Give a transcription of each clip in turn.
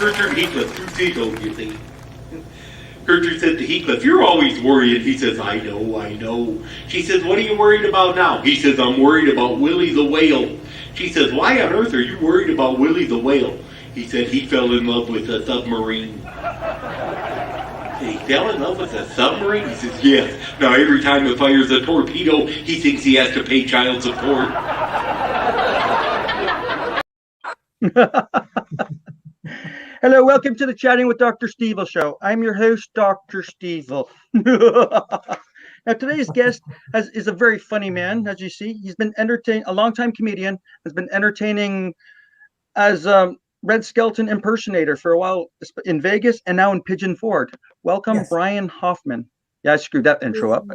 Gertrude Heathcliff, two seagulls, you see. Gertrude said to Heathcliff, "You're always worrying." He says, "I know, I know." She says, "What are you worried about now?" He says, "I'm worried about Willie the whale." She says, "Why on earth are you worried about Willie the whale?" He said, "He fell in love with a submarine." He fell in love with a submarine? He says, "Yes. Now every time it fires a torpedo, he thinks he has to pay child support." Hello, welcome to the Chatting with Dr. Stevil show. I'm your host, Dr. Stevil. Now, today's guest is a very funny man, as you see. He's been entertaining, a longtime comedian, has been entertaining as Red Skelton impersonator for a while in Vegas and now in Pigeon Forge. Welcome, yes. Brian Hoffman. Yeah, I screwed that intro up.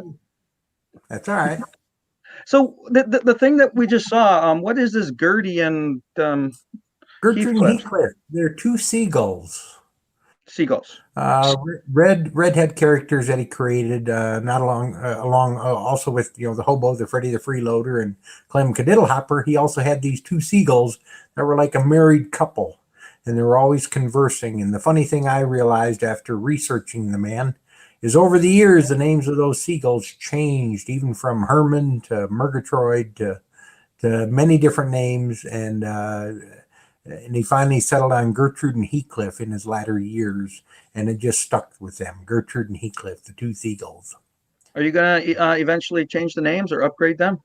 That's all right. So the thing that we just saw, what is this Gertie and Gertrude and Heathcliff? They're two seagulls. Seagulls. Redhead characters that he created, not along also with the hobo, the Freddie the Freeloader, and Clem Cadiddlehopper. He also had these two seagulls that were like a married couple, and they were always conversing. And the funny thing I realized after researching the man is over the years the names of those seagulls changed, even from Herman to Murgatroyd to many different names, and he finally settled on Gertrude and Heathcliff in his latter years, and it just stuck with them. Gertrude and Heathcliff, the two seagulls. Are you going to eventually change the names or upgrade them?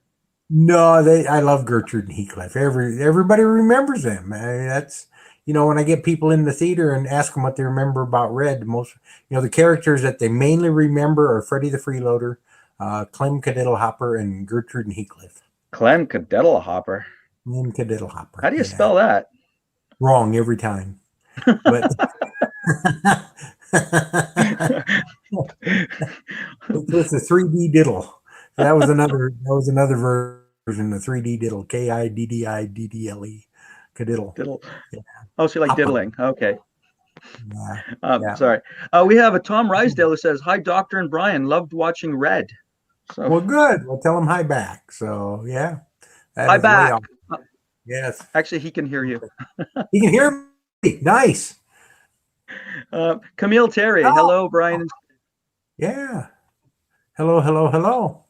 No, I love Gertrude and Heathcliff. Everybody remembers them. That's, when I get people in the theater and ask them what they remember about Red, most, the characters that they mainly remember are Freddie the Freeloader, Clem Cadiddlehopper, and Gertrude and Heathcliff. Clem Cadiddlehopper? Clem Cadiddlehopper. How do you spell that? Wrong every time. But with the 3D diddle. That was another version, the 3D diddle. Kiddle. Cadiddle. Diddle. Yeah. Oh, so you like diddling. Okay. Yeah. Sorry. We have a Tom Rysdale who says, "Hi, Doctor and Brian. Loved watching Red." So well, good. Well, tell him hi back. So yeah. Hi back. Yes. Actually, he can hear you. He can hear me. Nice. Camille Terry. Oh. Hello, Brian. Yeah. Hello.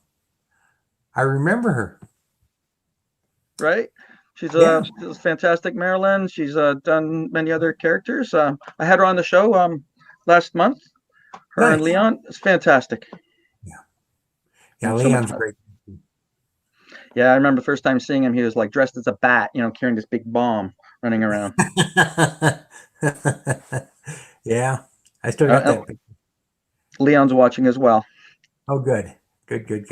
I remember her. Right? She's a fantastic Marilyn. She's done many other characters. I had her on the show last month. Her and Leon. It's fantastic. Yeah, Leon's great. Yeah, I remember the first time seeing him, he was like dressed as a bat, carrying this big bomb running around. Yeah, I still got that picture. Leon's watching as well. Oh, good. Okay,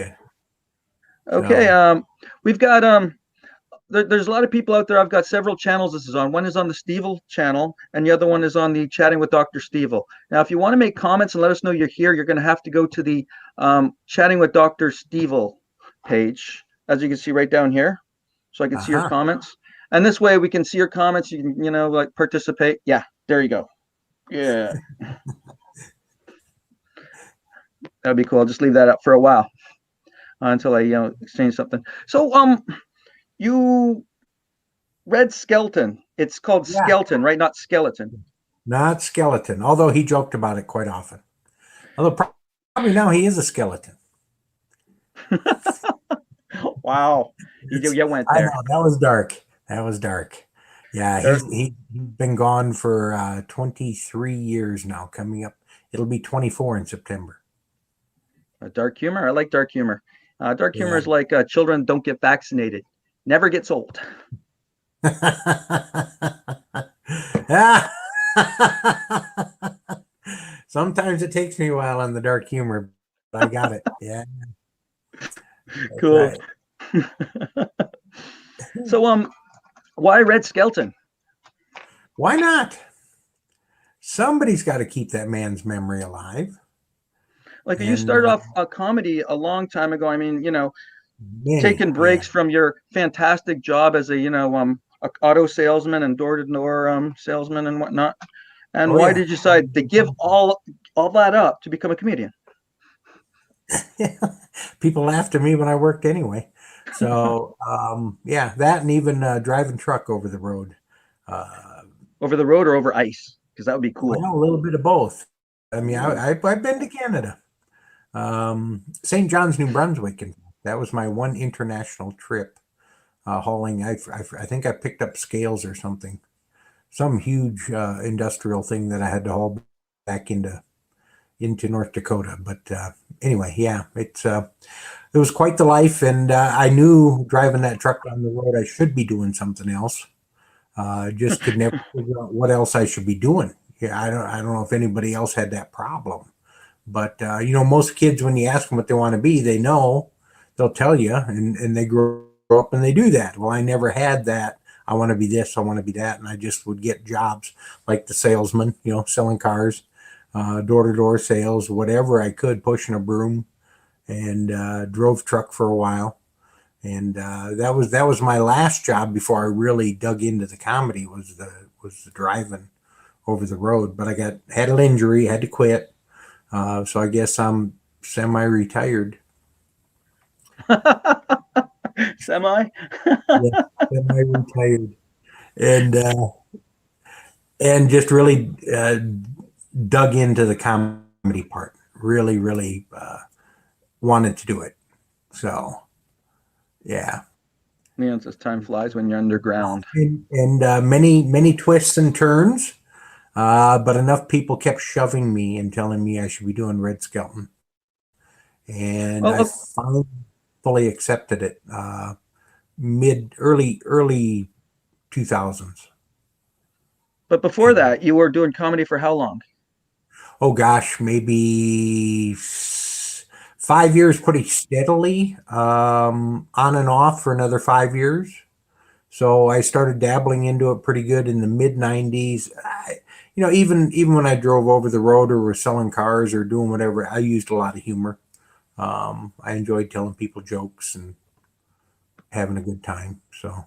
so, we've got there's a lot of people out there. I've got several channels this is on. One is on the Stevil channel, and the other one is on the Chatting with Dr. Stevil. Now, if you want to make comments and let us know you're here, you're going to have to go to the Chatting with Dr. Stevil page, as you can see right down here, so I can see your comments. And this way we can see your comments. You can, like participate. Yeah, there you go. Yeah. That'd be cool. I'll just leave that up for a while until I, exchange something. So, you Red Skelton. It's called Skelton, right? Not skeleton. Not skeleton, although he joked about it quite often. Although probably now he is a skeleton. Wow. You went there. I know, that was dark. Yeah, he's been gone for 23 years now, coming up. It'll be 24 in September. Dark humor? I like dark humor. Dark humor is like children don't get vaccinated. Never gets old. Sometimes it takes me a while on the dark humor, but I got it. Yeah. Cool. Right. So, why Red Skelton? Why not? Somebody's got to keep that man's memory alive. Like you started off a comedy a long time ago. I mean, taking breaks from your fantastic job as a auto salesman and door-to-door salesman and whatnot. And why did you decide to give all that up to become a comedian? People laughed at me when I worked anyway. So that and even driving truck over the road. Over the road or over ice? Because that would be cool. Well, a little bit of both. I mean, I've been to Canada, St. John's, New Brunswick, and that was my one international trip. Hauling, I think I picked up scales or something, some huge industrial thing that I had to haul back into North Dakota. But anyway, yeah, it was quite the life, and I knew driving that truck down the road, I should be doing something else. Just could never figure out what else I should be doing. Yeah, I don't know if anybody else had that problem, but most kids, when you ask them what they want to be, they know, they'll tell you, and they grow up and they do that. Well, I never had that. I want to be this, I want to be that, and I just would get jobs like the salesman, selling cars, door-to-door sales, whatever I could, pushing a broom, and drove truck for a while. And that was my last job before I really dug into the comedy, was the driving over the road. But I had an injury, had to quit, so I guess I'm semi-retired. Semi? Yeah, semi-retired, and just really dug into the comedy part. Really, really wanted to do it. So, yeah. Yeah, it's just time flies when you're underground. And many twists and turns, but enough people kept shoving me and telling me I should be doing Red Skelton, and I finally fully accepted it. Early 2000s. But before that, you were doing comedy for how long? Oh gosh, maybe 5 years pretty steadily, on and off for another 5 years. So I started dabbling into it pretty good in the mid 90s. Even when I drove over the road or was selling cars or doing whatever, I used a lot of humor. I enjoyed telling people jokes and having a good time. So,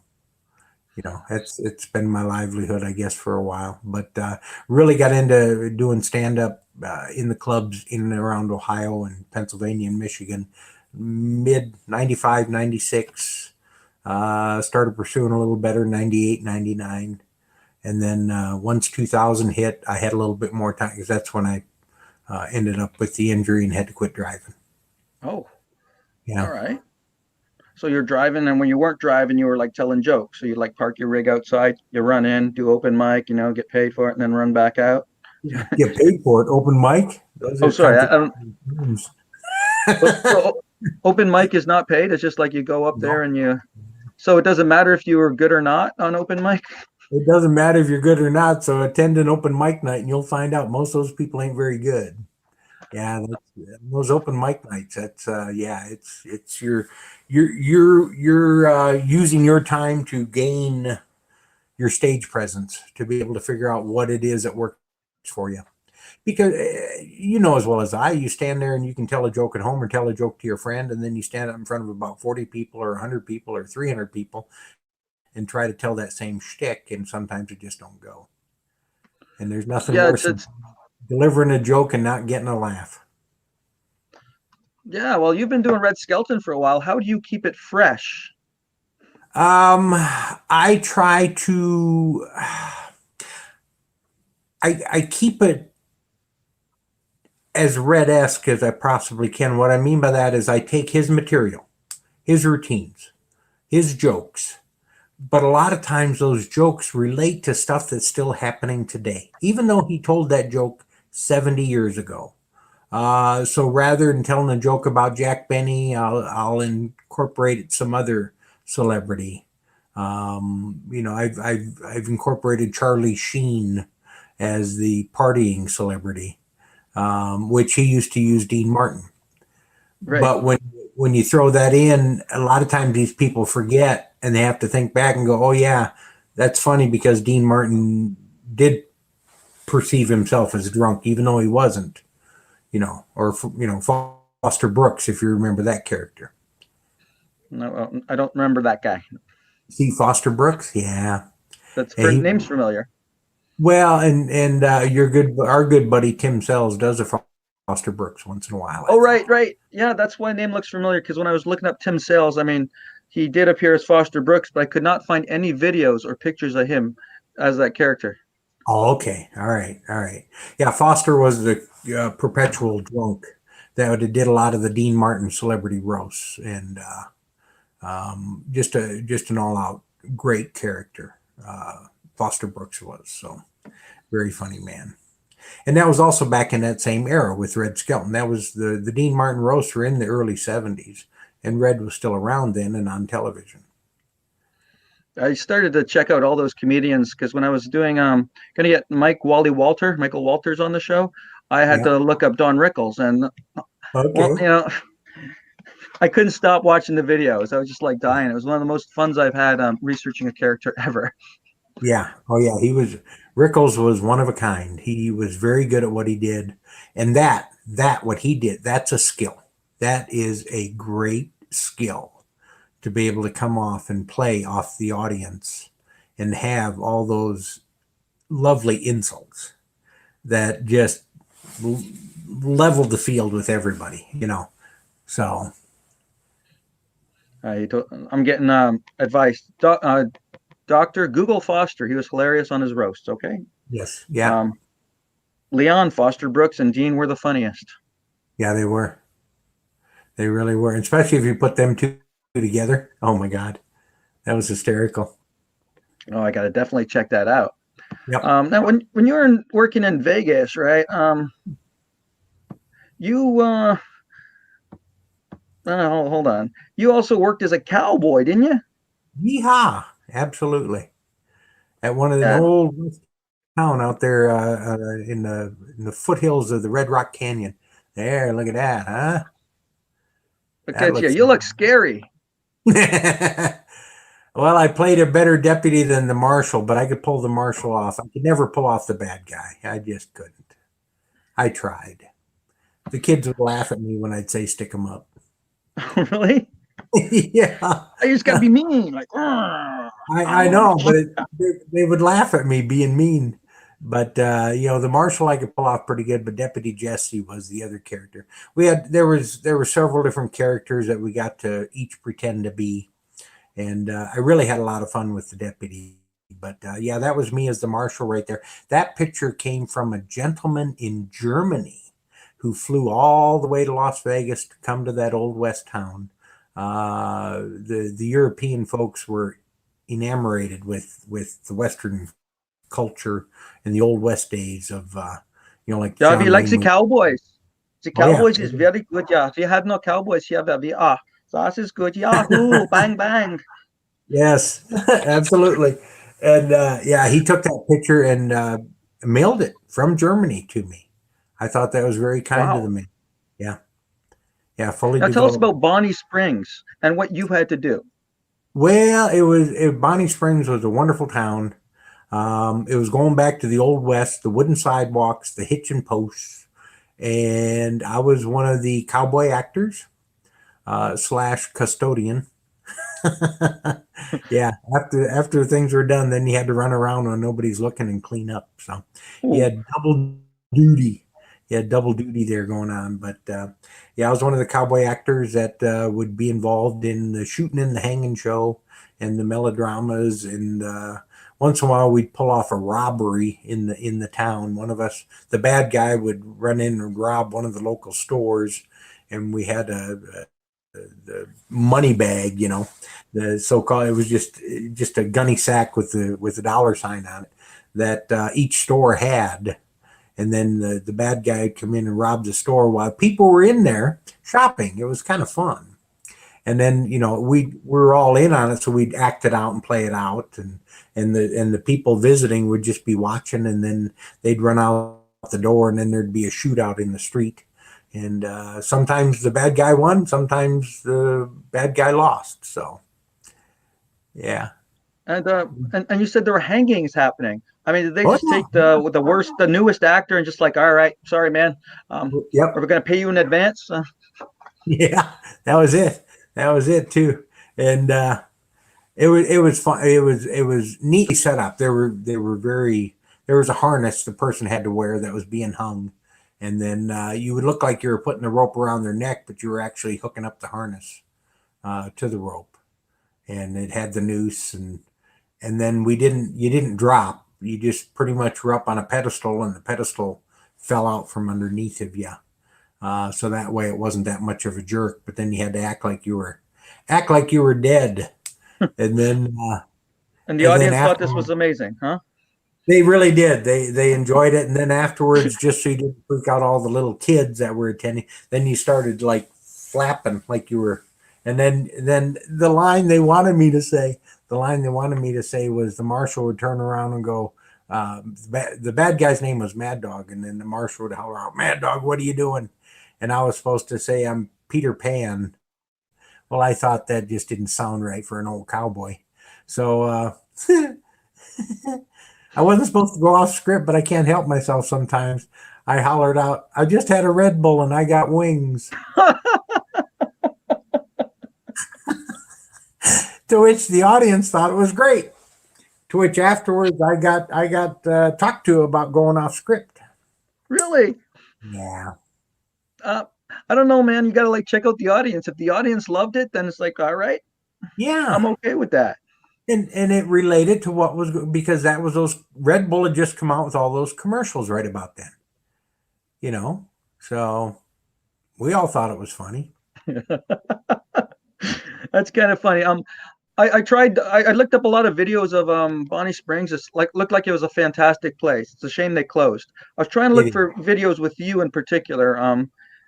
it's been my livelihood, I guess, for a while. But really got into doing stand-up in the clubs in and around Ohio and Pennsylvania and Michigan, mid 95, 96. Started pursuing a little better, 98, 99. And then once 2000 hit, I had a little bit more time, because that's when I ended up with the injury and had to quit driving. Oh, Yeah. all right. So you're driving, and when you weren't driving, you were like telling jokes. So you'd like park your rig outside, you run in, do open mic, get paid for it, and then run back out. Get paid for it. Open mic? Sorry. So open mic is not paid. It's just like you go up there and so it doesn't matter if you were good or not on open mic. It doesn't matter if you're good or not. So attend an open mic night and you'll find out most of those people ain't very good. Yeah, those open mic nights. That's it's you're using your time to gain your stage presence, to be able to figure out what it is that works for you. Because as well as I, you stand there and you can tell a joke at home or tell a joke to your friend, and then you stand up in front of about 40 people or 100 people or 300 people and try to tell that same shtick, and sometimes it just don't go. And there's nothing worse than delivering a joke and not getting a laugh. Yeah, well, you've been doing Red Skelton for a while. How do you keep it fresh? I try to I keep it as Red-esque as I possibly can. What I mean by that is I take his material, his routines, his jokes, but a lot of times those jokes relate to stuff that's still happening today, even though he told that joke 70 years ago. So rather than telling a joke about Jack Benny, I'll incorporate some other celebrity. I've incorporated Charlie Sheen as the partying celebrity, which he used to use Dean Martin. Right. But when you throw that in, a lot of times these people forget and they have to think back and go, oh yeah, that's funny because Dean Martin did perceive himself as drunk, even though he wasn't, or Foster Brooks, if you remember that character. No, I don't remember that guy. See Foster Brooks? Yeah. Name's familiar. Well, and our good buddy Tim Sells does a Foster Brooks once in a while. Oh, right. Yeah, that's why name looks familiar, because when I was looking up Tim Sells, he did appear as Foster Brooks, but I could not find any videos or pictures of him as that character. Oh, okay. All right. All right. Yeah, Foster was the perpetual drunk that did a lot of the Dean Martin celebrity roasts, and just an all out great character. Foster Brooks was so very funny man, and that was also back in that same era with Red Skelton. That was the Dean Martin roasts were in the early '70s, and Red was still around then and on television. I started to check out all those comedians because when I was doing gonna get Michael Walters on the show, I had Yeah. to look up Don Rickles, and well, Okay. I couldn't stop watching the videos. I was just like dying. It was one of the most funs I've had researching a character ever. Yeah. Oh, yeah. Rickles was one of a kind. He was very good at what he did. And what he did, that's a skill. That is a great skill to be able to come off and play off the audience and have all those lovely insults that just l- leveled the field with everybody. So, I'm getting advice. Doctor Google Foster. He was hilarious on his roasts. Okay. yes. Yeah. Um, Leon Foster Brooks and Dean were the funniest. Yeah, they were. They really were. Especially if you put them two together. Oh, my God. That was hysterical. Oh, I got to definitely check that out. Yep. Now, when you were working in Vegas, right? You hold on. You also worked as a cowboy, didn't you? Yeehaw. Absolutely. At one of the Uh, old west town out there in the foothills of the Red Rock Canyon. There, look at that, huh? Look That at you. looks. You look scary. Well, I played a better deputy than the marshal, but I could pull the marshal off. I could never pull off the bad guy. I just couldn't. I tried. The kids would laugh at me when I'd say stick 'em up. Really? Yeah. I just got to be mean. Like, "Arr, I I'm know, but they would laugh at me being mean. But the marshal I could pull off pretty good, but Deputy Jesse was the other character. There were several different characters that we got to each pretend to be, and I really had a lot of fun with the deputy. But yeah, that was me as the marshal right there. That picture came from a gentleman in Germany who flew all the way to Las Vegas to come to that old west town. The European folks were enamored with the Western culture in the old West days of like Ja, wie John like Wayne the movie. Cowboys. The Oh yeah, Cowboys is very good, yeah. We had no Cowboys here, but das ist good. Yahoo! Bang, bang. yes, absolutely. And yeah, he took that picture and mailed it from Germany to me. I thought that was very kind of the Wow. man. Yeah, yeah, fully Now tell us developed. about Bonnie Springs and what you had to do. Well, Bonnie Springs was a wonderful town. It was going back to the old west, the wooden sidewalks, the hitching posts, and I was one of the cowboy actors slash custodian. Yeah, after things were done, then you had to run around when nobody's looking and clean up. So you Ooh, had double duty. You had double duty there going on. But yeah, I was one of the cowboy actors that would be involved in the shooting and the hanging show and the melodramas. And once in a while, we'd pull off a robbery in the town. One of us, the bad guy, would run in and rob one of the local stores, and we had the money bag, the so-called. It was just a gunny sack with a dollar sign on it that each store had, and then the bad guy would come in and rob the store while people were in there shopping. It was kind of fun. And then we were all in on it, so we'd act it out and play it out, and the people visiting would just be watching, and then they'd run out the door, and then there'd be a shootout in the street. And sometimes the bad guy won, sometimes the bad guy lost. So yeah. and you said there were hangings happening. I mean, did they Oh just take the newest actor and just like, all right, sorry, man, yeah. Yep. are we going to pay you in advance? Yeah. That was it. That was it too. And it was fun. It was neatly set up. There was a harness the person had to wear that was being hung, and then you would look like you were putting the rope around their neck, but you were actually hooking up the harness to the rope, and it had the noose, and then you didn't drop. you just pretty much were up on a pedestal, and the pedestal fell out from underneath of you. So that way it wasn't that much of a jerk, but then you had to act like you were dead. And then And the and then audience thought this afterwards, was amazing, huh? they really did. They enjoyed it. And then afterwards, just so you didn't freak out all the little kids that were attending, then you started like flapping like you were. And then the line they wanted me to say, was the marshal would turn around and go, the bad guy's name was Mad Dog, and then the marshal would holler out, "Mad Dog, what are you doing?" And I was supposed to say, "I'm Peter Pan." Well, I thought that just didn't sound right for an old cowboy. So I wasn't supposed to go off script, but I can't help myself sometimes. I hollered out, "I just had a Red Bull and I got wings." To which the audience thought it was great. To which afterwards I got talked to about going off script. Really? Yeah. I don't know, man. You got to like check out the audience. If the audience loved it, then it's like, all right, Yeah. I'm okay with that. And it related to what was, because that was those Red Bull had just come out with all those commercials right about then. So we all thought it was funny. That's kind of funny. I looked up a lot of videos of Bonnie Springs. It's like looked like it was a fantastic place. It's a shame they closed. I was trying to look for videos with you in particular.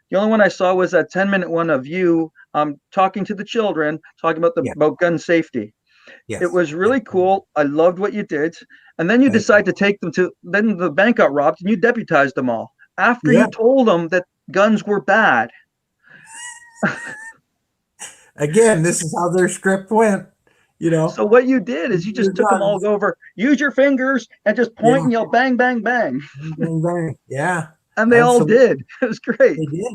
The only one I saw was that 10-minute one of you talking to the children, talking about about gun safety. Yes. It was really cool. I loved what you did. And then you decide to take them to, then the bank got robbed and you deputized them all after you told them that guns were bad. Again, this is how their script went, So what you did is you just took them all over, use your fingers and just point and yell bang, bang, bang. Bang, bang. Yeah. And they all did. It was great. They did.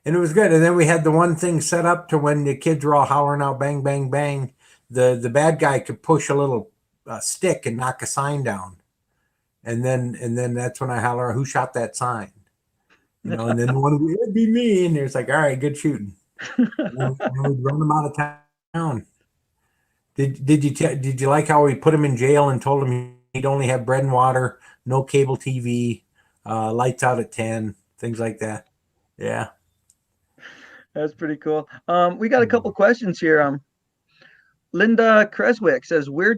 And it was good. And then we had the one thing set up to when the kids were all hollering out bang, bang, bang, the bad guy could push a little stick and knock a sign down. And then that's when I holler, "Who shot that sign?" And then one would, "It'd be me." And it's like, "All right, good shooting." And then we'd run them out of town. Did you like how we put him in jail and told him he'd only have bread and water, no cable TV, lights out at 10, things like that? Yeah. That's pretty cool. We got a couple questions here. Linda Creswick says, where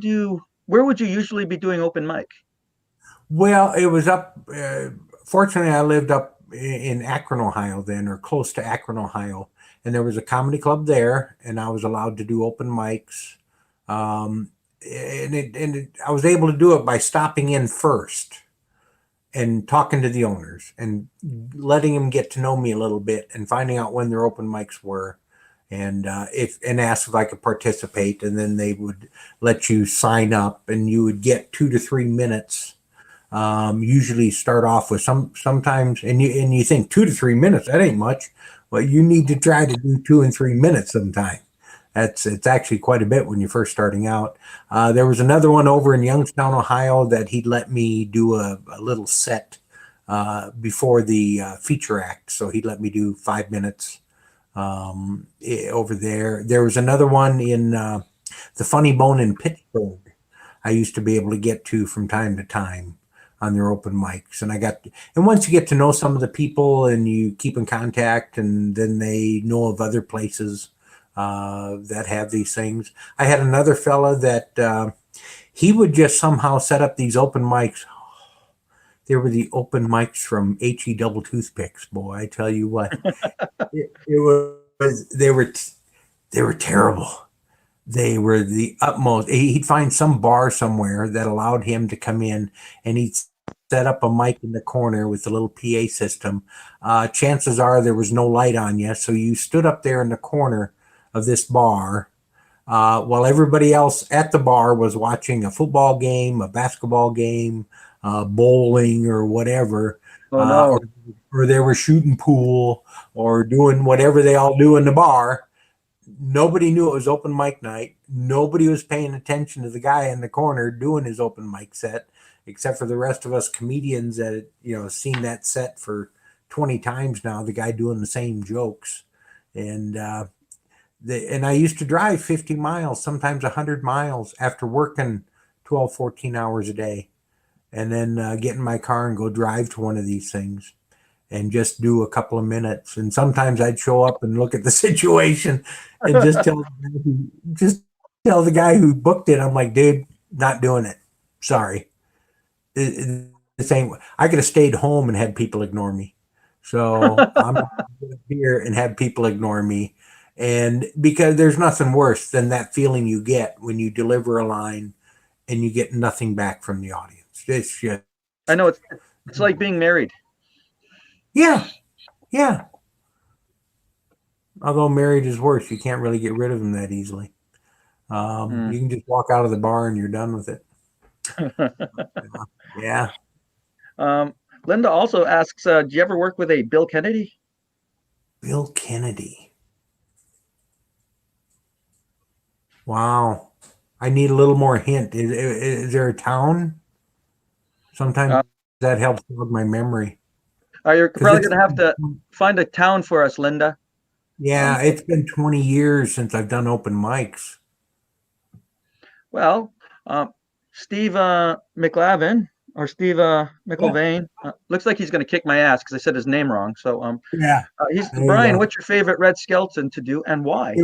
would you usually be doing open mic? Well, it was up. Fortunately, I lived up in Akron, Ohio then, or close to Akron, Ohio. And there was a comedy club there, and I was allowed to do open mics. I was able to do it by stopping in first and talking to the owners and letting them get to know me a little bit and finding out when their open mics were, and ask if I could participate. And then they would let you sign up, and you would get 2 to 3 minutes. Usually start off with sometimes, and you think 2 to 3 minutes, that ain't much. Well, you need to try to do 2 and 3 minutes sometime. It's actually quite a bit when you're first starting out. There was another one over in Youngstown, Ohio, that he'd let me do a little set before the feature act. So he'd let me do 5 minutes over there. There was another one in the Funny Bone in Pittsburgh I used to be able to get to from time to time on their open mics. And once you get to know some of the people and you keep in contact, and then they know of other places that have these things. I had another fella that he would just somehow set up these open mics. There were the open mics from HE Double Toothpicks. Boy, I tell you what, they were terrible. They were the utmost. He'd find some bar somewhere that allowed him to come in, and he'd set up a mic in the corner with a little PA system. Chances are there was no light on you, so you stood up there in the corner of this bar while everybody else at the bar was watching a football game, a basketball game, bowling, or whatever. Oh, no. Or they were shooting pool or doing whatever they all do in the bar. Nobody knew it was open mic night. Nobody was paying attention to the guy in the corner doing his open mic set, except for the rest of us comedians that had, seen that set for 20 times now, the guy doing the same jokes. And I used to drive 50 miles, sometimes 100 miles after working 12, 14 hours a day. and then get in my car and go drive to one of these things and just do a couple of minutes. And sometimes I'd show up and look at the situation and just tell the guy who booked it, I'm like, dude, not doing it. Sorry. The same. I could have stayed home and had people ignore me. So I'm not gonna be here and have people ignore me. And because there's nothing worse than that feeling you get when you deliver a line and you get nothing back from the audience. It's just, I know it's like being married. yeah, yeah. Although married is worse, you can't really get rid of them that easily. You can just walk out of the bar and you're done with it. Yeah. Linda also asks, do you ever work with a Bill Kennedy? Bill Kennedy. Wow. I need a little more hint. Is there a town? Sometimes that helps with my memory. You're probably going to have to find a town for us, Linda. Yeah, it's been 20 years since I've done open mics. Well, Steve McLavin or Steve McIlvain. Looks like he's going to kick my ass because I said his name wrong. So yeah, Brian. What's your favorite Red Skelton to do and why?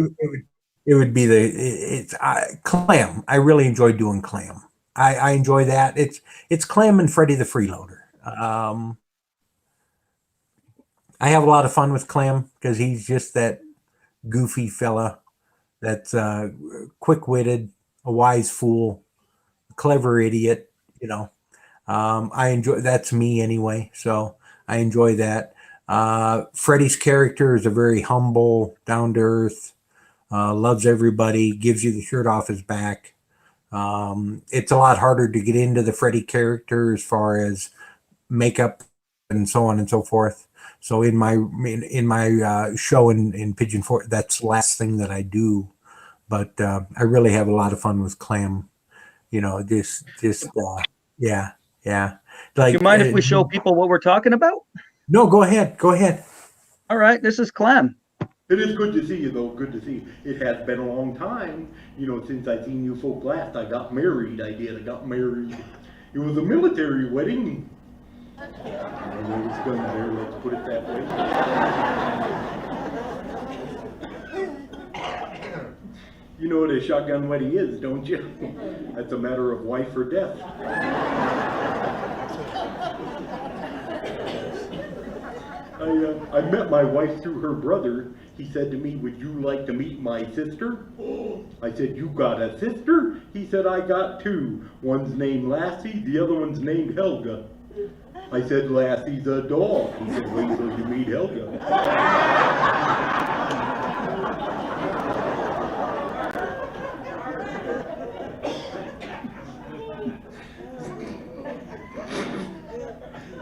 It would be it's Clam. I really enjoy doing Clam. I enjoy that. It's Clam and Freddie the Freeloader. I have a lot of fun with Clam because he's just that goofy fella that's quick-witted, a wise fool, a clever idiot. I enjoy. That's me anyway. So I enjoy that. Freddie's character is a very humble, down-to-earth. Loves everybody, gives you the shirt off his back. It's a lot harder to get into the Freddie character as far as makeup and so on and so forth. So in my show in Pigeon Forge, that's the last thing that I do. But I really have a lot of fun with Clam. Yeah. Like, do you mind if we show people what we're talking about? No, go ahead. All right, this is Clam. It is good to see you, though. Good to see you. It has been a long time, since I seen you folk last. I got married. I got married. It was a military wedding. There was guns there, let's put it that way. You know what a shotgun wedding is, don't you? That's a matter of life or death. I met my wife through her brother. He said to me, would you like to meet my sister? I said, you got a sister? He said, I got two. One's named Lassie, the other one's named Helga. I said, Lassie's a dog. He said, wait till you meet Helga.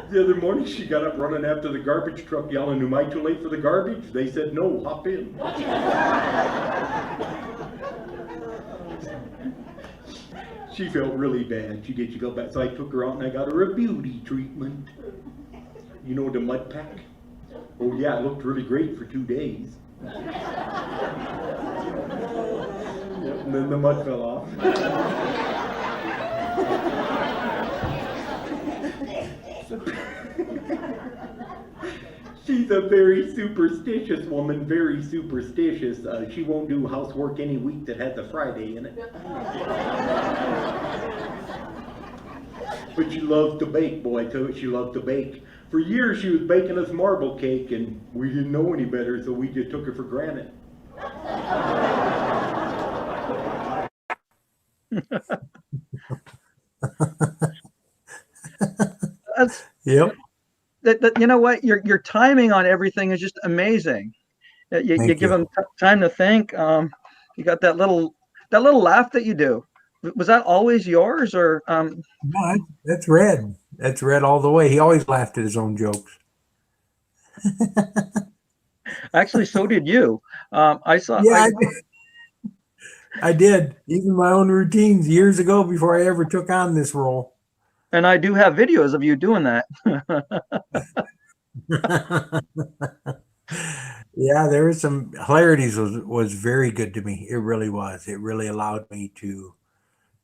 The other morning, she got up running after the garbage truck, yelling, am I too late for the garbage? They said, no, hop in. She felt really bad. She felt bad. So I took her out and I got her a beauty treatment. You know the mud pack? Oh yeah, it looked really great for 2 days. Yep, and then the mud fell off. She's a very superstitious woman, very superstitious. She won't do housework any week that has a Friday in it. But she loves to bake, boy, I tell you, she loved to bake. For years she was baking us marble cake and we didn't know any better, so we just took her for granted. Yep. You know what? Your timing on everything is just amazing. You give them time to think. You got that little laugh that you do. Was that always yours, or? No, that's Red. That's Red all the way. He always laughed at his own jokes. Actually, so did you. I saw. Yeah, I did. Even my own routines years ago before I ever took on this role. And I do have videos of you doing that. Yeah, there was some hilarities. Was very good to me. It really was. It really allowed me to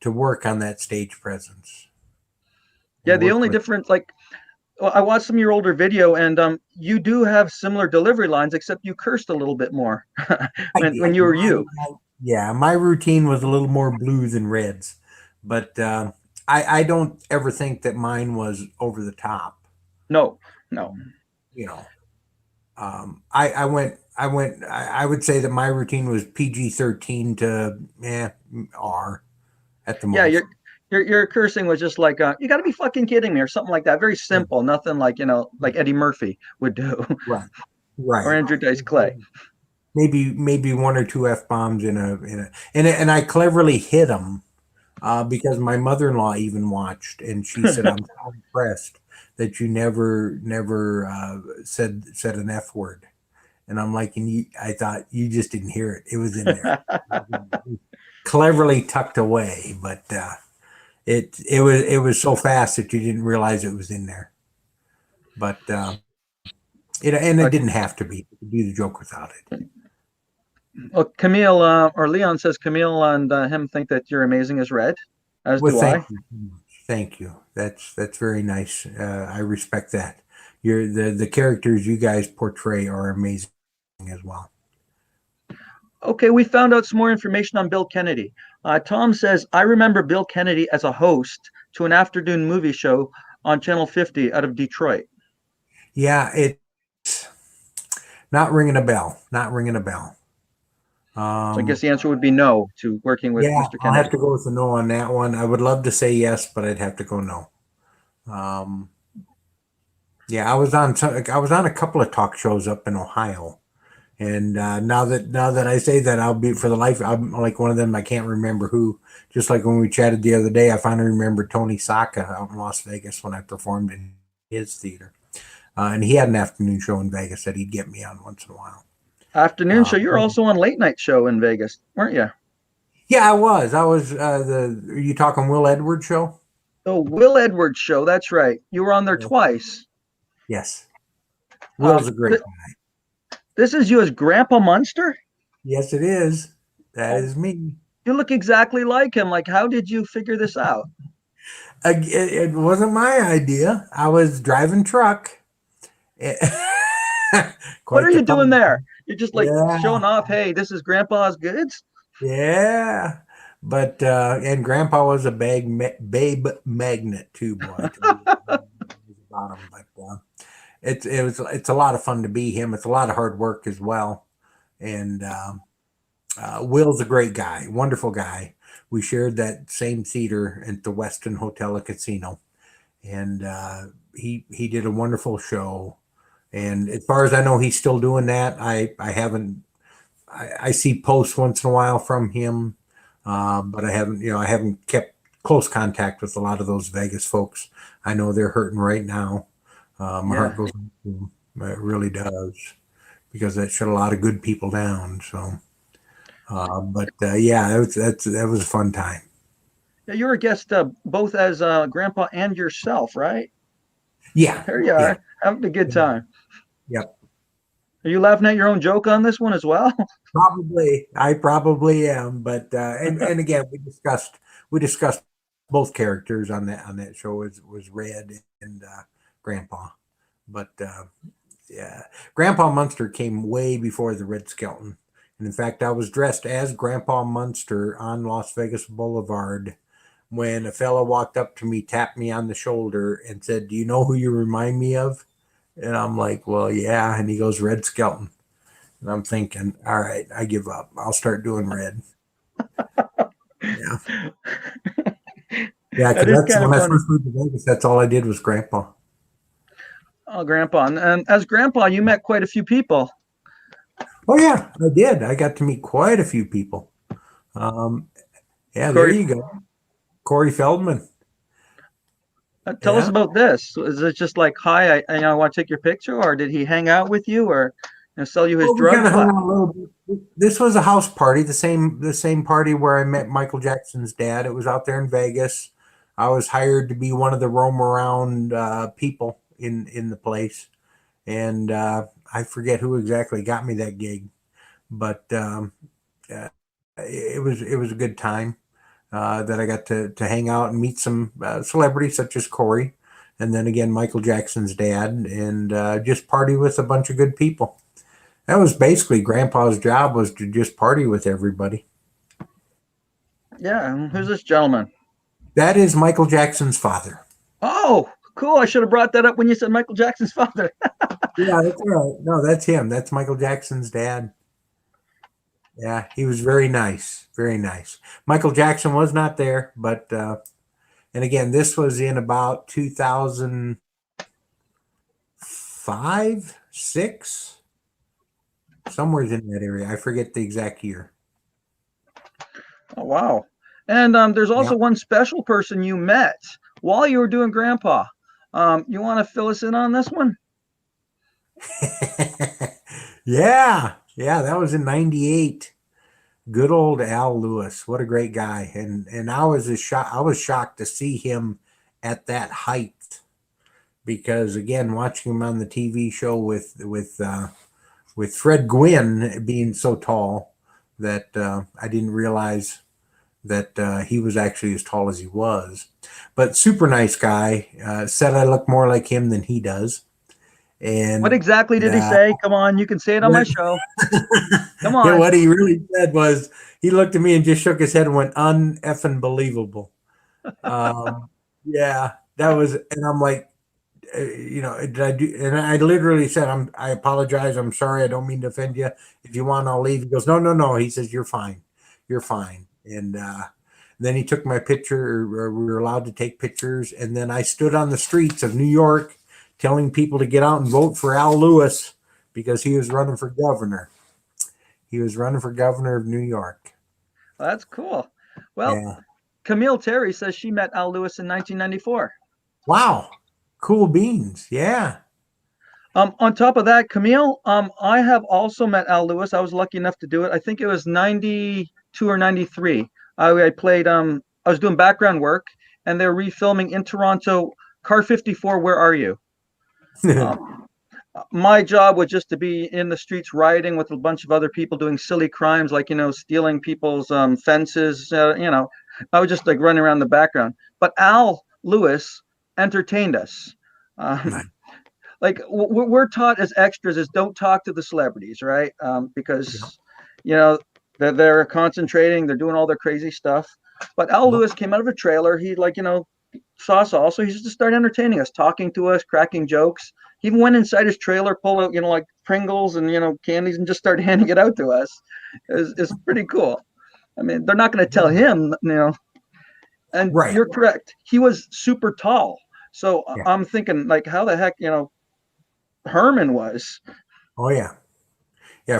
work on that stage presence. Yeah, and the worked only with. difference, like, well, I watched some of your older video, and you do have similar delivery lines, except you cursed a little bit more I when did. you were you. Yeah, my routine was a little more blue than reds, but I don't ever think that mine was over the top. No, no. You know, I would say that my routine was PG-13 to R at the Yeah, most. your cursing was just like, you got to be fucking kidding me, or something like that. Very Yeah. simple, nothing like like Eddie Murphy would do, Right, or right. Andrew Dice Clay. Maybe one or two f bombs and I cleverly hid them because my mother-in-law even watched, and she said, "I'm so impressed that you never said an f word." And I'm like, and I thought you just didn't hear it. It was in there, cleverly tucked away, but it was so fast that you didn't realize it was in there. But it Uh, didn't have to be. You could do the joke without it. well, Camille or Leon says Camille and him think that you're amazing as Red, as Well, do thank I. you so much. Thank you. That's very nice. I respect that. The characters you guys portray are amazing as well. Okay, we found out some more information on Bill Kennedy. Tom says, I remember Bill Kennedy as a host to an afternoon movie show on Channel 50 out of Detroit. Yeah, it's not ringing a bell. Not ringing a bell. So I guess Um, the answer would be no to working with yeah, Mr. I'll have Kennedy. to go with a no on that one. I would love to say yes, but I'd have to go no. Um, yeah, I was on a couple of talk shows up in Ohio. And now that I say that, I'll be for the life. I'm like one of them. I can't remember who. Just like when we chatted the other day, I finally remembered Tony Saka out in Las Vegas when I performed in his theater, and he had an afternoon show in Vegas that he'd get me on once in a while. Afternoon Uh, show. You're also on Late Night Show in Vegas, weren't you? yeah, I was. I was the. Are you talking Will Edwards show? Oh, Will Edwards Show. That's right. You were on there Yeah. twice. Yes, Uh, Will's a great th- guy. this is you as Grandpa Munster? Yes, it is. That Oh, is me. you look exactly like him. Like, how did you figure this out? It wasn't my idea. I was driving truck. What Quite are the you doing pun. there? You're just like Yeah, showing off. Hey, this is Grandpa's goods. yeah. But and Grandpa was a babe magnet too, boy. I tell you about him. But it's a lot of fun to be him. It's a lot of hard work as well. And Will's a great guy, wonderful guy. We shared that same theater at the Westin Hotel and Casino, and he did a wonderful show. And as far as I know, he's still doing that. I haven't. I see posts once in a while from him, but I haven't kept close contact with a lot of those Vegas folks. I know they're hurting right now. My heart Yeah. goes out to them. It really does because that shut a lot of good people down. So, but yeah, that was a fun time. Yeah, you were a guest both as Grandpa and yourself, right? Yeah, Here you yeah, are, having a good time. yep. Are you laughing at your own joke on this one as well? Probably, I probably am, but and again, we discussed both characters on that show was Red and Grandpa, but yeah, Grandpa Munster came way before the Red Skelton, and in fact, I was dressed as Grandpa Munster on Las Vegas Boulevard when a fellow walked up to me, tapped me on the shoulder, and said, "Do you know who you remind me of?" And I'm like, "Well, yeah," and he goes, "Red Skelton." And I'm thinking, all right, I give up. I'll start doing red. Yeah. Yeah, That because is that's kind when of I funny. first moved to Vegas. That's all I did was grandpa. Oh, Grandpa. And as Grandpa, you met quite a few people. Oh, yeah, I did. I got to meet quite a few people. Um, yeah, there Corey, you go. Corey Feldman. tell us Yeah. about this. Is it just like, hi, I want to take your picture, or did he hang out with you, or sell you his Well, we kind drugs? of hung What? out a little bit. This was a house party, the same party where I met Michael Jackson's dad. It was out there in Vegas. I was hired to be one of the roam around people in the place, and I forget who exactly got me that gig, but uh, it was a good time. that I got to hang out and meet some celebrities such as Corey, and then again Michael Jackson's dad, and just party with a bunch of good people. That was basically Grandpa's job, was to just party with everybody. Yeah. And who's this gentleman? That is Michael Jackson's father. Oh, cool. I should have brought that up when you said Michael Jackson's father. Yeah, that's right. No, that's him. That's Michael Jackson's dad. Yeah, he was very nice. Very nice. Michael Jackson was not there, but and again, this was in about 2005, 6, somewhere in that area. I forget the exact year. Oh, wow. And there's also one special person you met while you were doing Grandpa. You want to fill us in on this one? Yeah, that was in '98. Good old Al Lewis. What a great guy. And I was shocked to see him at that height, because again, watching him on the TV show with Fred Gwynn being so tall, that I didn't realize that he was actually as tall as he was. But super nice guy. Said I look more like him than he does. And what exactly did he say? Come on, you can say it on my show. Come on. Yeah, what he really said was, he looked at me and just shook his head and went, "Un-effing believable." Yeah, that was, and I'm like, did I do? And I literally said, I apologize. I'm sorry. I don't mean to offend you. If you want, I'll leave. He goes, no. He says, "You're fine. You're fine." And then he took my picture. Or we were allowed to take pictures. And then I stood on the streets of New York telling people to get out and vote for Al Lewis, because he was running for governor. He was running for governor of New York. That's cool. Well, Camille Terry says she met Al Lewis in 1994. Wow. Cool beans. Yeah. On top of that, Camille, I have also met Al Lewis. I was lucky enough to do it. I think it was 92 or 93. I played, I was doing background work, and they're refilming in Toronto, Car 54, Where Are You? My job was just to be in the streets rioting with a bunch of other people doing silly crimes, like, stealing people's fences. I was just like running around the background. But Al Lewis entertained us. Like we're taught as extras is don't talk to the celebrities, right? Because they're concentrating, they're doing all their crazy stuff. But Al Lewis came out of a trailer. He saw us all, so he just started entertaining us, talking to us, cracking jokes. He even went inside his trailer, pulled out like Pringles and candies, and just started handing it out to us. It's pretty cool. I mean, they're not going to tell him, And Right. You're correct. He was super tall, so I'm thinking how the heck Herman was. Oh yeah.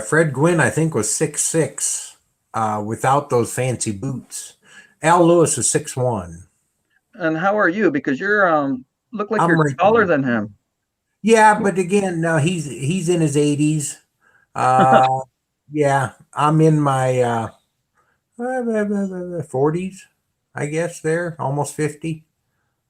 Fred Gwynn, I think, was 6'6", without those fancy boots. Al Lewis is 6'1". And how are you? Because you're look like I'm you're right taller there. than him. Yeah, but again, no, he's in his 80s. Yeah, I'm in my 40s, I guess. There, almost 50.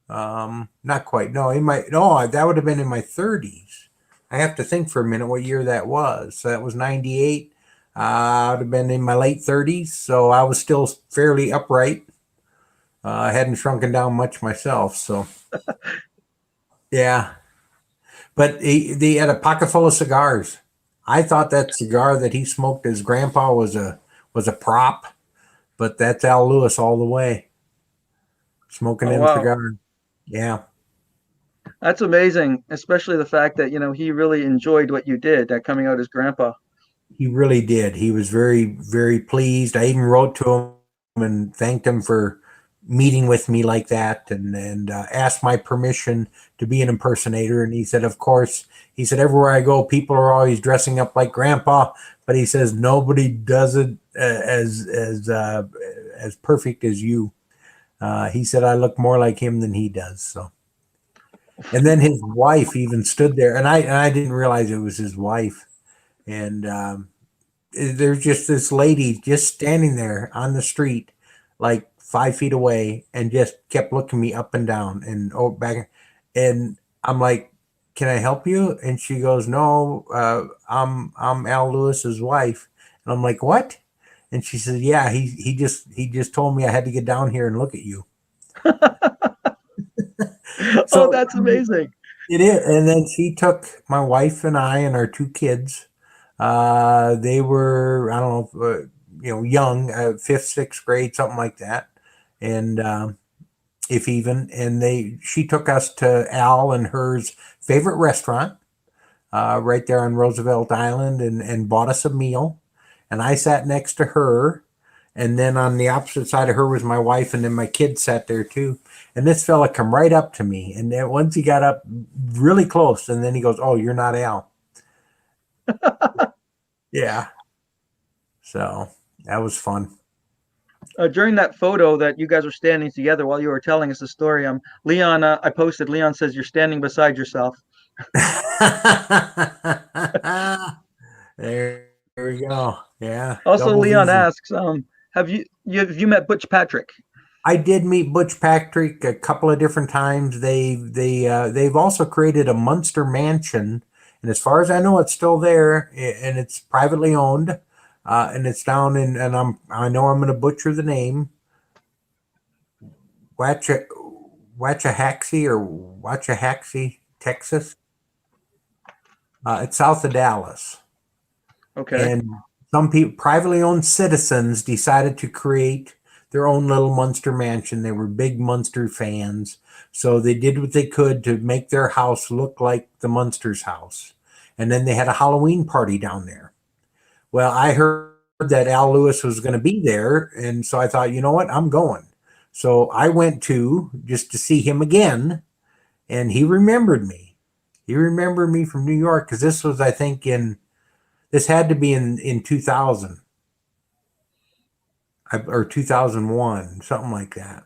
Not quite. No, that would have been in my 30s. I have to think for a minute what year that was. So that was 98. I would have been in my late 30s, so I was still fairly upright. I hadn't shrunken down much myself, so yeah. But he had a pocket full of cigars. I thought that cigar that he smoked as Grandpa was a prop, but that's Al Lewis all the way, smoking in cigars. Yeah. That's amazing, especially the fact that he really enjoyed what you did, that coming out as Grandpa. He really did. He was very, very pleased. I even wrote to him and thanked him for meeting with me like that, and asked my permission to be an impersonator. And he said, of course. He said, everywhere I go, people are always dressing up like Grandpa, but he says nobody does it as perfect as you. He said I look more like him than he does. So. And then his wife even stood there, and I didn't realize it was his wife. And there's just this lady just standing there on the street, like 5 feet away, and just kept looking me up and down and back. And I'm like, "Can I help you?" And she goes, "No, I'm Al Lewis's wife." And I'm like, "What?" And she said, yeah, he just told me I had to get down here and look at you. Oh, So that's amazing. it is. And then she took my wife and I and our two kids. They were, I don't know, young, fifth, sixth grade, something like that. And if even, and she took us to Al and her's favorite restaurant, right there on Roosevelt Island, and bought us a meal. And I sat next to her. And then on the opposite side of her was my wife, and then my kids sat there too. And this fella come right up to me. And then once he got up really close, and then he goes, "Oh, you're not Al." Yeah. So that was fun. During that photo that you guys were standing together while you were telling us the story, Leon, I posted. Leon says you're standing beside yourself. There we go. Yeah. Also, Doubles Leon easy. asks, have you met Butch Patrick? I did meet Butch Patrick a couple of different times. They've also created a Munster mansion, and as far as I know, it's still there, and it's privately owned, and it's down in, and I know I'm going to butcher the name, Waxahachie, Texas. It's south of Dallas. Okay. And some people, privately owned citizens, decided to create their own little Munster mansion. They were big Munster fans, so they did what they could to make their house look like the Munsters' house. And then they had a Halloween party down there. Well, I heard that Al Lewis was going to be there, and so I thought, you know what, I'm going. So I went just to see him again, and he remembered me. He remembered me from New York, because this was, I think, this had to be in 2000 or 2001, something like that.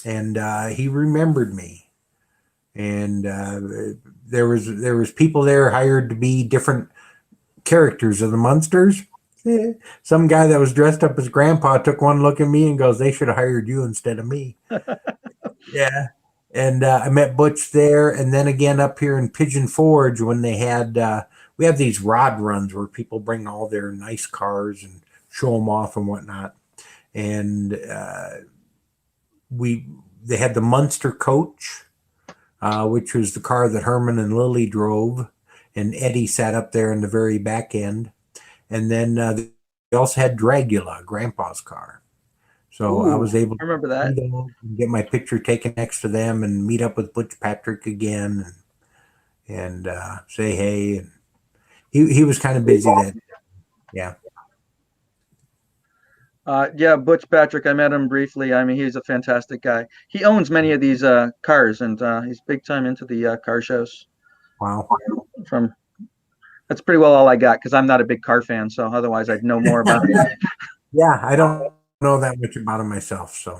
And he remembered me. And there was people there hired to be different characters of the Munsters. Some guy that was dressed up as Grandpa took one look at me and goes, "They should have hired you instead of me." Yeah. And I met Butch there, and then again up here in Pigeon Forge when they had we have these rod runs where people bring all their nice cars and show them off and whatnot. And they had the Munster Coach, which was the car that Herman and Lily drove, and Eddie sat up there in the very back end. And then they also had Dragula, Grandpa's car. So I was able I remember to that. get my picture taken next to them and meet up with Butch Patrick again and say hey. And he was kind of busy then. Yeah. Yeah, Butch Patrick. I met him briefly. I mean, he's a fantastic guy. He owns many of these cars, and he's big time into the car shows. Wow. That's pretty well all I got, because I'm not a big car fan. So otherwise, I'd know more about it. Yeah, I don't know that much about him myself. So.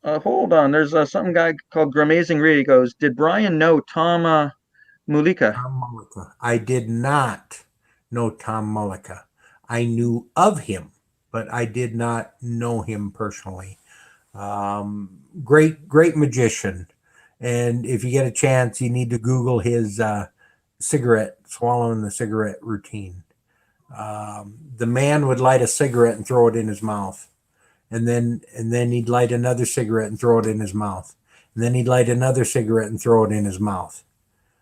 Hold on. There's some guy called Gramazing Reed. He goes, "Did Brian know Tom Mullica?" Tom Mullica. I did not know Tom Mullica. I knew of him, but I did not know him personally. Great magician. And if you get a chance, you need to Google his swallowing the cigarette routine. The man would light a cigarette and throw it in his mouth. And then he'd light another cigarette and throw it in his mouth. And then he'd light another cigarette and throw it in his mouth.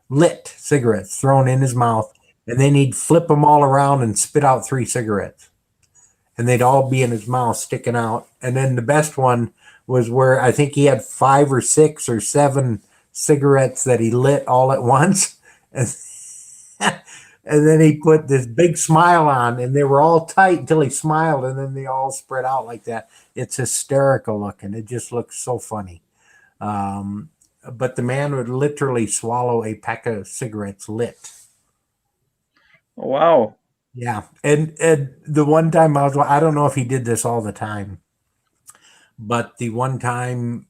Lit cigarettes thrown in his mouth. And then he'd flip them all around and spit out 3 cigarettes. And they'd all be in his mouth sticking out. And then the best one was where I think he had 5 or 6 or 7 cigarettes that he lit all at once. And, and then he put this big smile on, and they were all tight until he smiled, and then they all spread out like that. It's hysterical looking. It just looks so funny. But the man would literally swallow a pack of cigarettes lit. Wow. Yeah. And the one time I don't know if he did this all the time, but the one time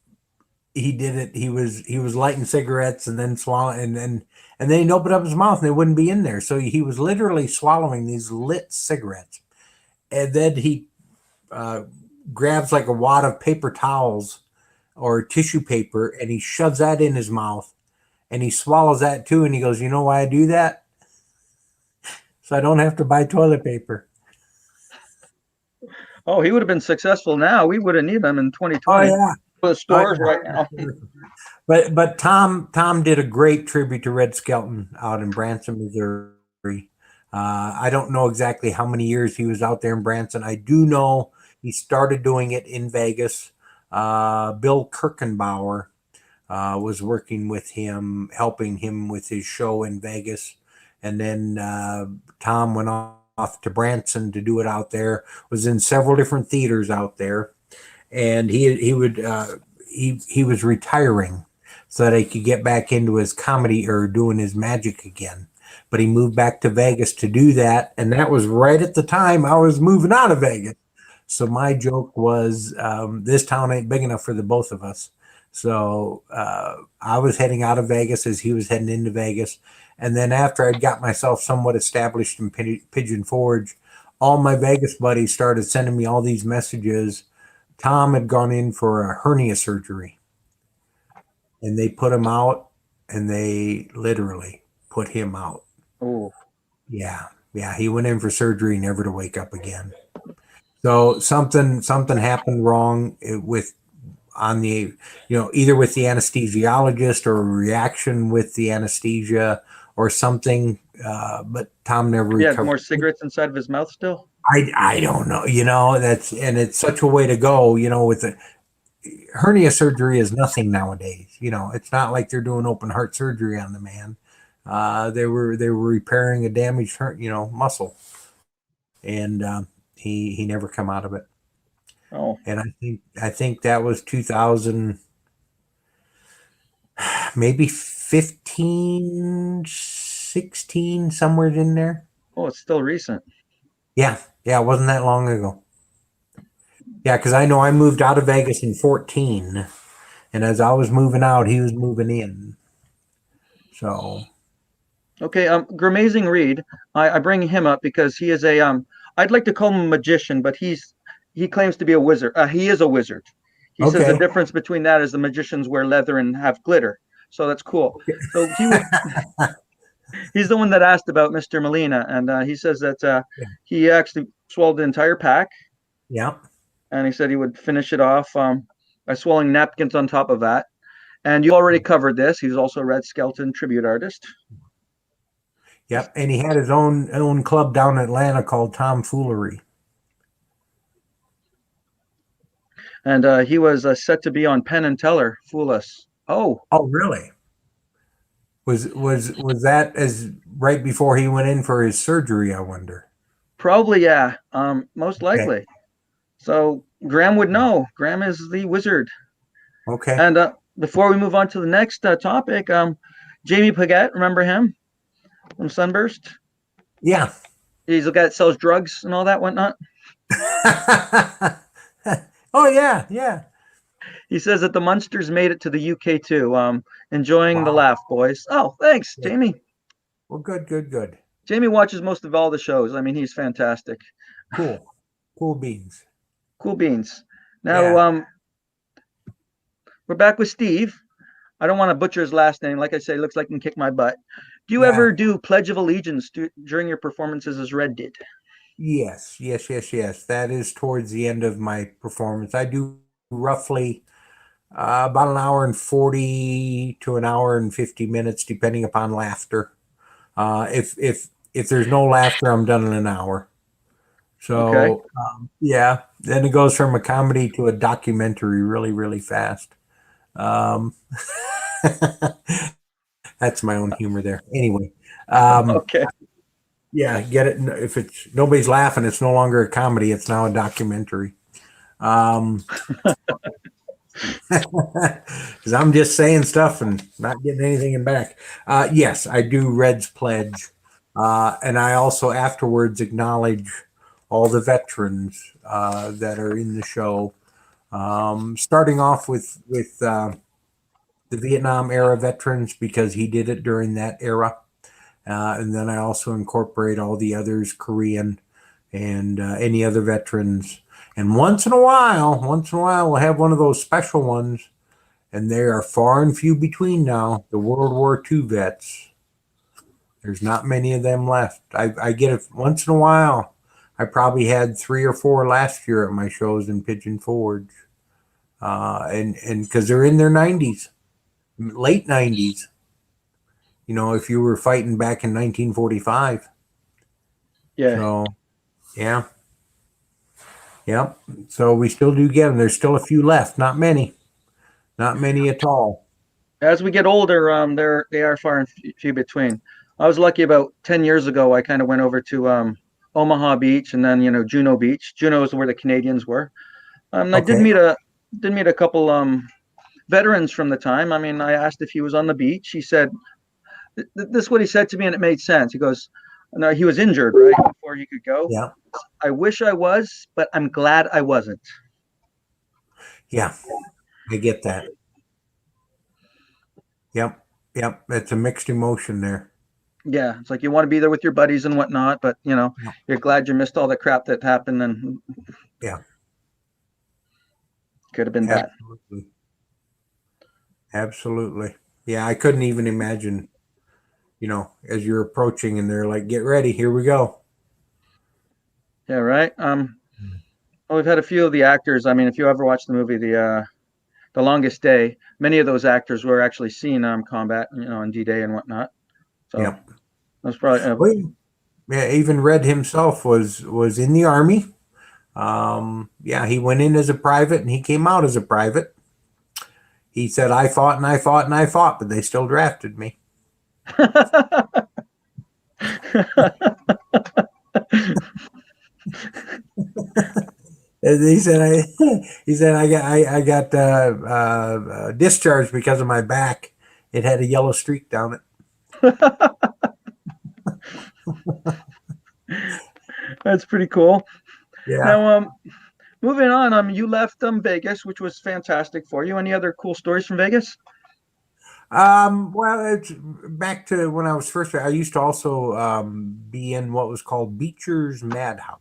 he did it, he was lighting cigarettes and then swallowing, and then he'd open up his mouth and they wouldn't be in there. So he was literally swallowing these lit cigarettes. And then he grabs like a wad of paper towels or tissue paper, and he shoves that in his mouth, and he swallows that too. And he goes, "You know why I do that? so I don't have to buy toilet paper. Oh, he would have been successful now. We would have needed him in Oh 2020 yeah, for the oh stores right now. yeah. But Tom did a great tribute to Red Skelton out in Branson, Missouri. I don't know exactly how many years he was out there in Branson. I do know he started doing it in Vegas. Bill Kirkenbauer was working with him, helping him with his show in Vegas, and then Tom went off to Branson to do it out there. Was in several different theaters out there, and he was retiring so that he could get back into his comedy or doing his magic again. But he moved back to Vegas to do that, and that was right at the time I was moving out of Vegas. So my joke was, this town ain't big enough for the both of us. So I was heading out of Vegas as he was heading into Vegas. And then after I'd got myself somewhat established in Pigeon Forge, all my Vegas buddies started sending me all these messages. Tom had gone in for a hernia surgery, and they put him out, and they literally put him out. Oh, Yeah, he went in for surgery, never to wake up again. So something happened wrong with on the either with the anesthesiologist or a reaction with the anesthesia or something. But Tom never he had recovered. more cigarettes inside of his mouth still. I don't know. It's such a way to go. With the hernia surgery is nothing nowadays. It's not like they're doing open heart surgery on the man. They were repairing a damaged muscle, and he never come out of it. Oh, And I think that was 2000, maybe 15, 16, somewhere in there. oh, it's still recent. Yeah, it wasn't that long ago. Yeah, because I know I moved out of Vegas in 14, and as I was moving out, he was moving in. So Okay, Gramazing Reed, I bring him up because he is a I'd like to call him a magician, but he claims to be a wizard. He is a wizard. He says the okay. difference between that is the magicians wear leather and have glitter. So that's cool. So he's the one that asked about Mr. Molina, and he says that he actually swallowed the entire pack, Yeah. and he said he would finish it off by swallowing napkins on top of that. And you already covered this. He's also a Red Skelton tribute artist. Yep. And he had his own club down in Atlanta called Tomfoolery. And he was set to be on Penn and Teller, Fool Us. Oh, really? Was that as right before he went in for his surgery, I wonder? probably, yeah. Most Okay. likely. So Graham would know. Graham is the wizard. Okay. And before we move on to the next topic, Jamie Paget, remember him from Sunburst? Yeah. He's the guy that sells drugs and all that whatnot. Oh yeah. He says that the Munsters made it to the UK too. Enjoying the Wow. laugh, boys. Oh, thanks, Yeah. Jamie. Well, good. Jamie watches most of all the shows. I mean, he's fantastic. Cool beans. Cool beans. Now, Yeah. we're back with Steve. I don't want to butcher his last name. Like I say, it looks like he can kick my butt. Do you Yeah. ever do Pledge of Allegiance during your performances as Red did? Yes. That is towards the end of my performance. I do roughly about an hour and 40 to an hour and 50 minutes, depending upon laughter. If there's no laughter, I'm done in an hour. So Okay. yeah, then it goes from a comedy to a documentary really fast. That's my own humor there. Anyway, Okay. yeah, get it. If it's nobody's laughing, it's no longer a comedy. It's now a documentary. Because I'm just saying stuff and not getting anything in back. Yes, I do Red's Pledge, and I also afterwards acknowledge all the veterans that are in the show. Starting off with the Vietnam era veterans because he did it during that era. And then I also incorporate all the others, Korean and any other veterans. And once in a while, we'll have one of those special ones, and they are far and few between now, the World War II vets. There's not many of them left. I get it once in a while. I probably had 3 or 4 last year at my shows in Pigeon Forge, and because they're in their 90s, late 90s. You know, if you were fighting back in 1945. Yeah. So, yeah. Yep. So we still do get them. There's still a few left. Not many. Not many at all. As we get older, they are far and few between. I was lucky about 10 years ago. I kind of went over to Omaha Beach and then Juno Beach. Juno is where the Canadians were. I did Okay. meet a couple veterans from the time. I mean, I asked if he was on the beach. He said, "This is what he said to me, and it made sense." He goes, "No, he was injured right before he could go. Yeah. I wish I was, but I'm glad I wasn't." Yeah. I get that. Yep. Yep. It's a mixed emotion there. Yeah, it's like you want to be there with your buddies and whatnot, but Yeah. you're glad you missed all the crap that happened, and Yeah. could have been bad. Absolutely. Absolutely. Yeah. I couldn't even imagine, as you're approaching and they're like, get ready, here we go. Yeah, right. Well, we've had a few of the actors. I mean, if you ever watched the movie The Longest Day, many of those actors were actually seen combat, on D-Day and whatnot. So Yeah. that's probably Well, yeah, even Red himself was in the Army. Yeah, he went in as a private and he came out as a private. He said, I fought and I fought and I fought, but they still drafted me. He said, I got discharged because of my back. It had a yellow streak down it. That's pretty cool. Yeah. Now, moving on, you left Vegas, which was fantastic for you. Any other cool stories from Vegas? Well, it's back to when I was first. I used to also be in what was called Beechers Mad House.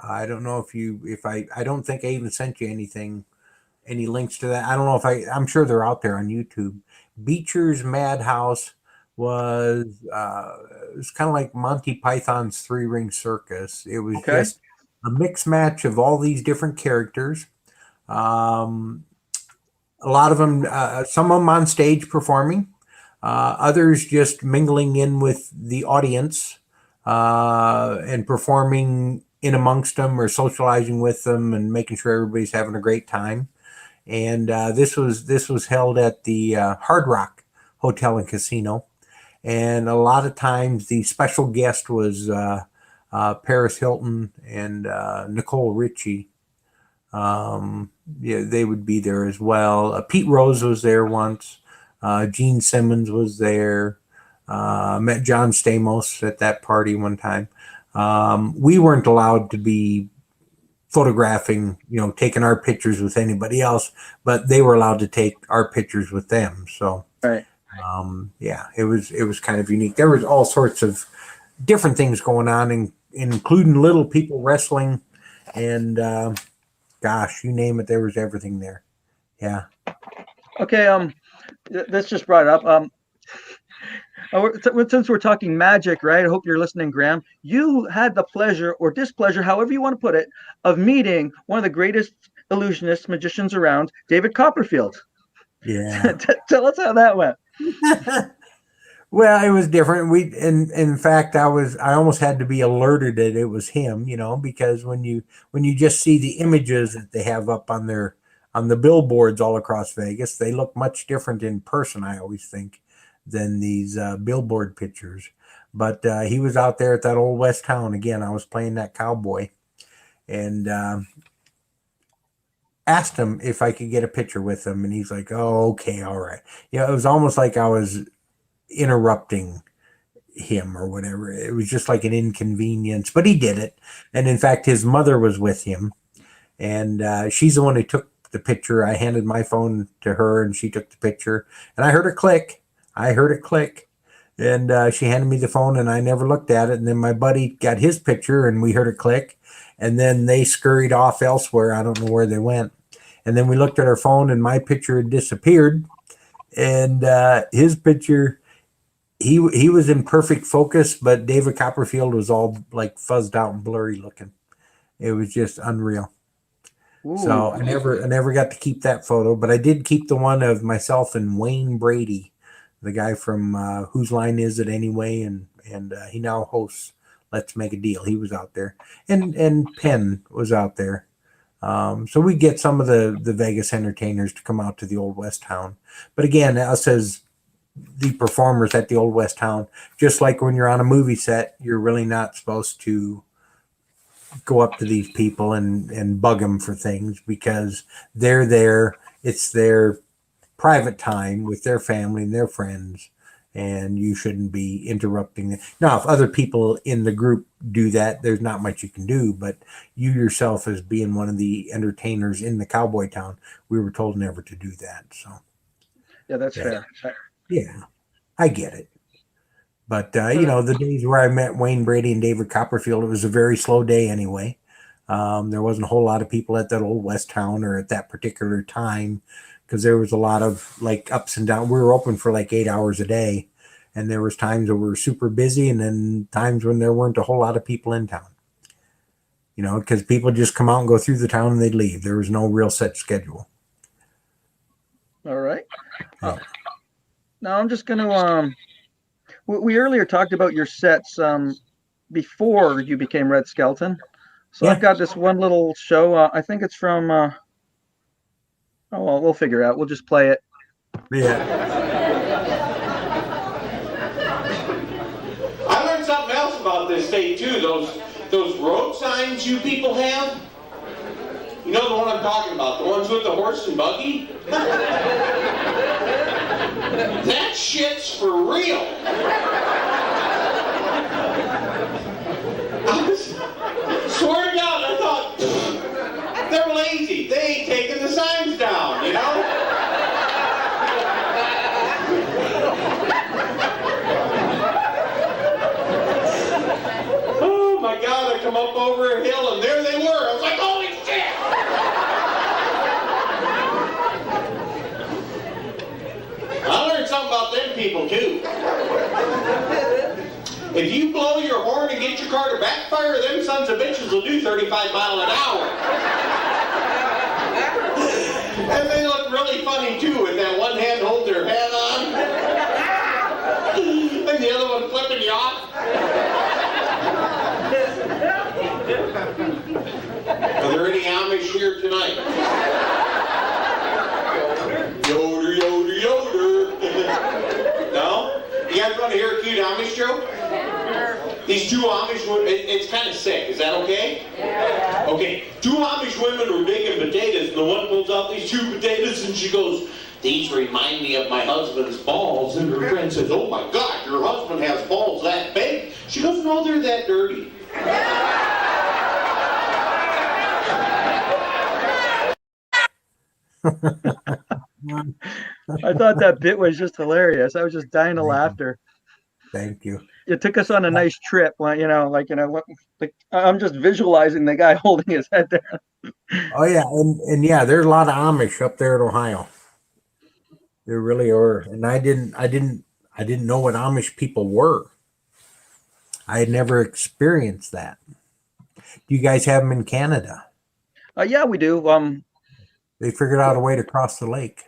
I don't know if I don't think I even sent you any links to that. I don't know if I'm sure they're out there on YouTube. Beechers Mad House was it was kind of like Monty Python's Three Ring Circus. It was just a mix match of all these different characters. A lot of them, some of them on stage performing, others just mingling in with the audience and performing in amongst them or socializing with them and making sure everybody's having a great time. And this was held at the Hard Rock Hotel and Casino, and a lot of times the special guest was Paris Hilton and Nicole Richie. Yeah, they would be there as well. Pete Rose was there once. Gene Simmons was there. Met John Stamos at that party one time. We weren't allowed to be photographing, taking our pictures with anybody else, but they were allowed to take our pictures with them. So, Right. Yeah, it was kind of unique. There was all sorts of different things going on, including little people wrestling, and gosh, you name it, there was everything there. Yeah. Okay. This just brought it up. Since we're talking magic, right? I hope you're listening, Graham. You had the pleasure or displeasure, however you want to put it, of meeting one of the greatest illusionists, magicians around, David Copperfield. Yeah. Tell us how that went. Well, it was different. In fact, I almost had to be alerted that it was him, because when you just see the images that they have up on the billboards all across Vegas, they look much different in person, I always think, than these billboard pictures. But he was out there at that old West Town again. I was playing that cowboy, and asked him if I could get a picture with him, and he's like, "Oh, okay, all right." It was almost like I was interrupting him or whatever. It was just like an inconvenience, but he did it. And in fact, his mother was with him, and she's the one who took the picture. I handed my phone to her and she took the picture, and I heard it click. And she handed me the phone and I never looked at it. And then my buddy got his picture and we heard it click, and then they scurried off elsewhere. I don't know where they went. And then we looked at our phone and my picture had disappeared, and his picture he was in perfect focus, but David Copperfield was all like fuzzed out and blurry looking. It was just unreal. So Ooh. I never got to keep that photo, but I did keep the one of myself and Wayne Brady, the guy from Whose Line Is It Anyway, and he now hosts Let's Make a Deal. He was out there, and Penn was out there. So we get some of the Vegas entertainers to come out to the Old West Town. But again, us as the performers at the Old West Town, just like when you're on a movie set, you're really not supposed to go up to these people and bug them for things, because they're there. It's their private time with their family and their friends, and you shouldn't be interrupting them. Now, if other people in the group do that, there's not much you can do, but you yourself, as being one of the entertainers in the Cowboy Town, we were told never to do that. So Yeah, that's Yeah. fair. yeah, I get it. But the days where I met Wayne Brady and David Copperfield, it was a very slow day anyway. There wasn't a whole lot of people at that Old West Town or at that particular time, because there was a lot of like ups and downs. We were open for like 8 hours a day, and there was times where we were super busy, and then times when there weren't a whole lot of people in town. Because people just come out and go through the town and they'd leave. There was no real set schedule. All right. Yeah. Now I'm just going to we earlier talked about your sets before you became Red Skelton. So Yeah. I've got this one little show. I think it's from. Oh well, we'll figure it out. We'll just play it. Yeah. I learned something else about this state too. Those road signs you people have. You know the one I'm talking about, the ones with the horse and buggy? That shit's for real. Swear to God, I thought, they're lazy. They ain't taking the signs down, you know? Oh my God, I come up over a hill and there they were. I was like, holy shit! I learned something about them people too. If you blow your horn and get your car to backfire, them sons of bitches will do 35 miles an hour. And they look really funny too, with that one hand holding their hat on, and the other one flipping you off. Are there any Amish here tonight? Yoder, yoder, yoder. No? You guys want to hear a cute Amish joke? These two Amish women, it's kind of sick, is that okay? Yeah. Okay, two Amish women were digging potatoes, and the one pulls out these two potatoes and she goes, "These remind me of my husband's balls." And her friend says, "Oh my God, your husband has balls that big?" She goes, "No, they're that dirty." I thought that bit was just hilarious. I was just dying of laughter. Thank you. It took us on a nice trip. Like I'm just visualizing the guy holding his head there. Oh yeah, and yeah, there's a lot of Amish up there in Ohio. There really are, and I didn't know what Amish people were. I had never experienced that. Do you guys have them in Canada? Yeah, we do. They figured out a way to cross the lake.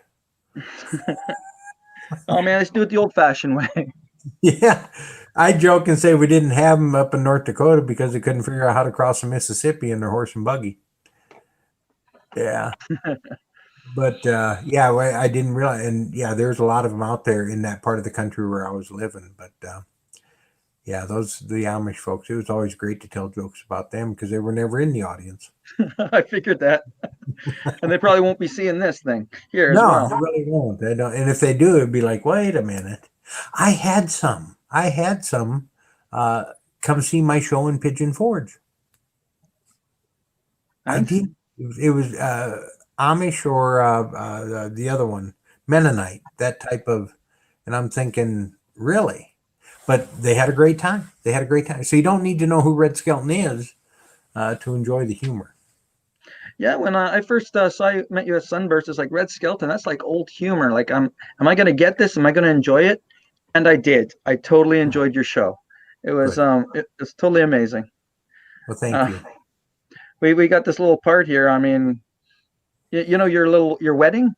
Oh man, let's do it the old-fashioned way. Yeah, I joke and say we didn't have them up in North Dakota because they couldn't figure out how to cross the Mississippi in their horse and buggy. Yeah. But yeah, I didn't realize, and yeah, there's a lot of them out there in that part of the country where I was living. But yeah, the Amish folks, it was always great to tell jokes about them because they were never in the audience. I figured that. And they probably won't be seeing this thing here. No, as well. they really won't. They don't. And if they do, it'd be like, wait a minute. I had some come see my show in Pigeon Forge. I did. It was Amish or the other one, Mennonite, that type of, and I'm thinking, really? But they had a great time. So you don't need to know who Red Skelton is to enjoy the humor. Yeah, when I first met you at Sunburst, it's like Red Skelton. That's like old humor. Like, am I going to get this? Am I going to enjoy it? And I did. I totally enjoyed your show. It was Good. it was totally amazing. Well, thank Uh, you. we got this little part here. I mean, you know your wedding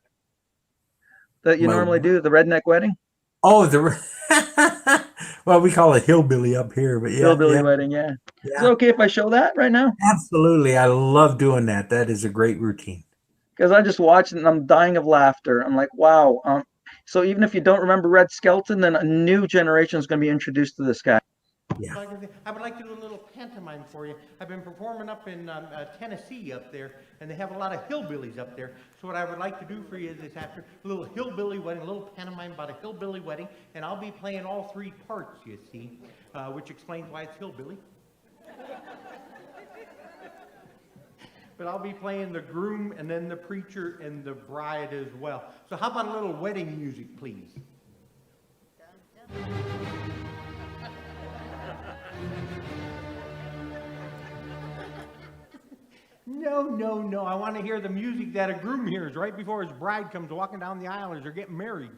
that you My normally do, the redneck wedding, oh the well, we call it hillbilly up here, but yeah, hillbilly yeah, wedding. Yeah. Is it yeah. okay if I show that right now? Absolutely. I love doing that. That is a great routine. Because I just watched it and I'm dying of laughter. I'm like, wow. So even if you don't remember Red Skelton, then a new generation is going to be introduced to this guy. Yeah. I would like to do a little pantomime for you. I've been performing up in Tennessee up there, and they have a lot of hillbillies up there. So what I would like to do for you this after, a little hillbilly wedding, a little pantomime about a hillbilly wedding, and I'll be playing all three parts, you see, which explains why it's hillbilly. But I'll be playing the groom and then the preacher and the bride as well. So how about a little wedding music, please? No. I want to hear the music that a groom hears right before his bride comes walking down the aisle as they're getting married.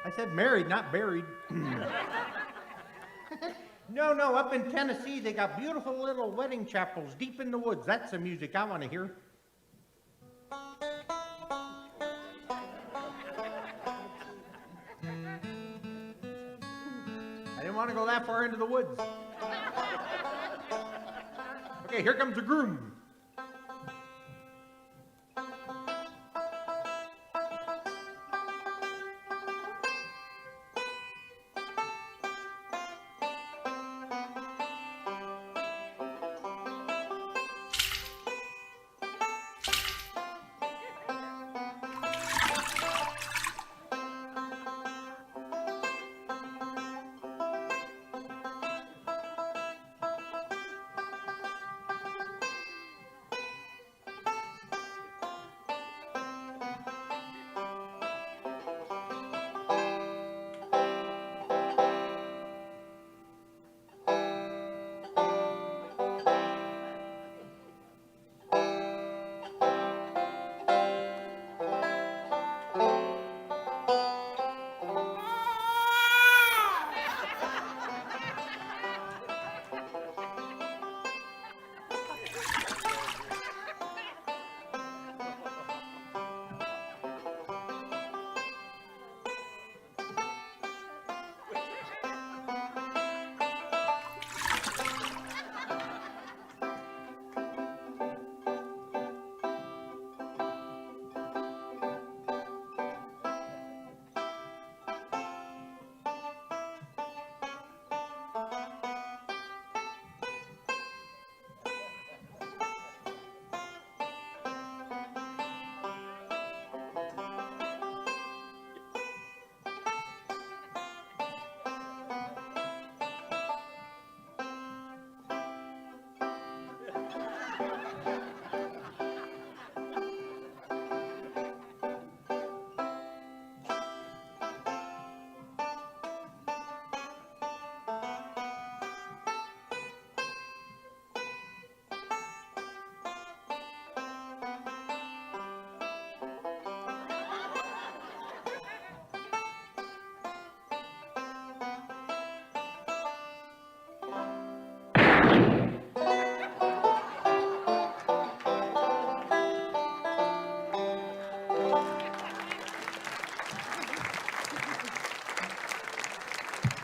I said married, not buried. No, up in Tennessee, they got beautiful little wedding chapels deep in the woods. That's the music I want to hear. I didn't want to go that far into the woods. Okay, here comes the groom.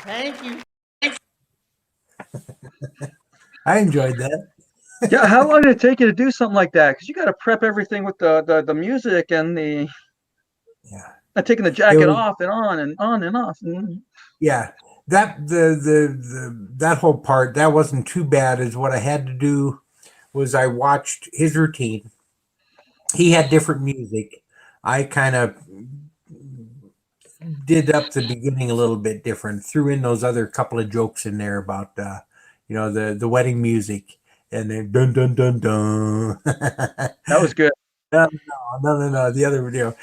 Thank you. I enjoyed that. Yeah, how long did it take you to do something like that? Because you got to prep everything with the music and the Yeah. taking the It jacket was, off and on and on and off. And yeah. That that whole part, that wasn't too bad. Is what I had to do was I watched his routine. He had different music. I kind of did up the beginning a little bit different. Threw in those other couple of jokes in there about the wedding music, and then dun dun dun dun. that was good. No. The other video.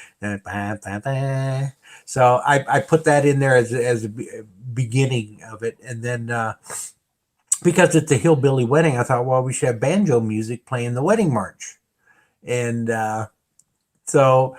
So I put that in there as a beginning of it, and then because it's a hillbilly wedding, I thought, well, we should have banjo music playing the wedding march. And so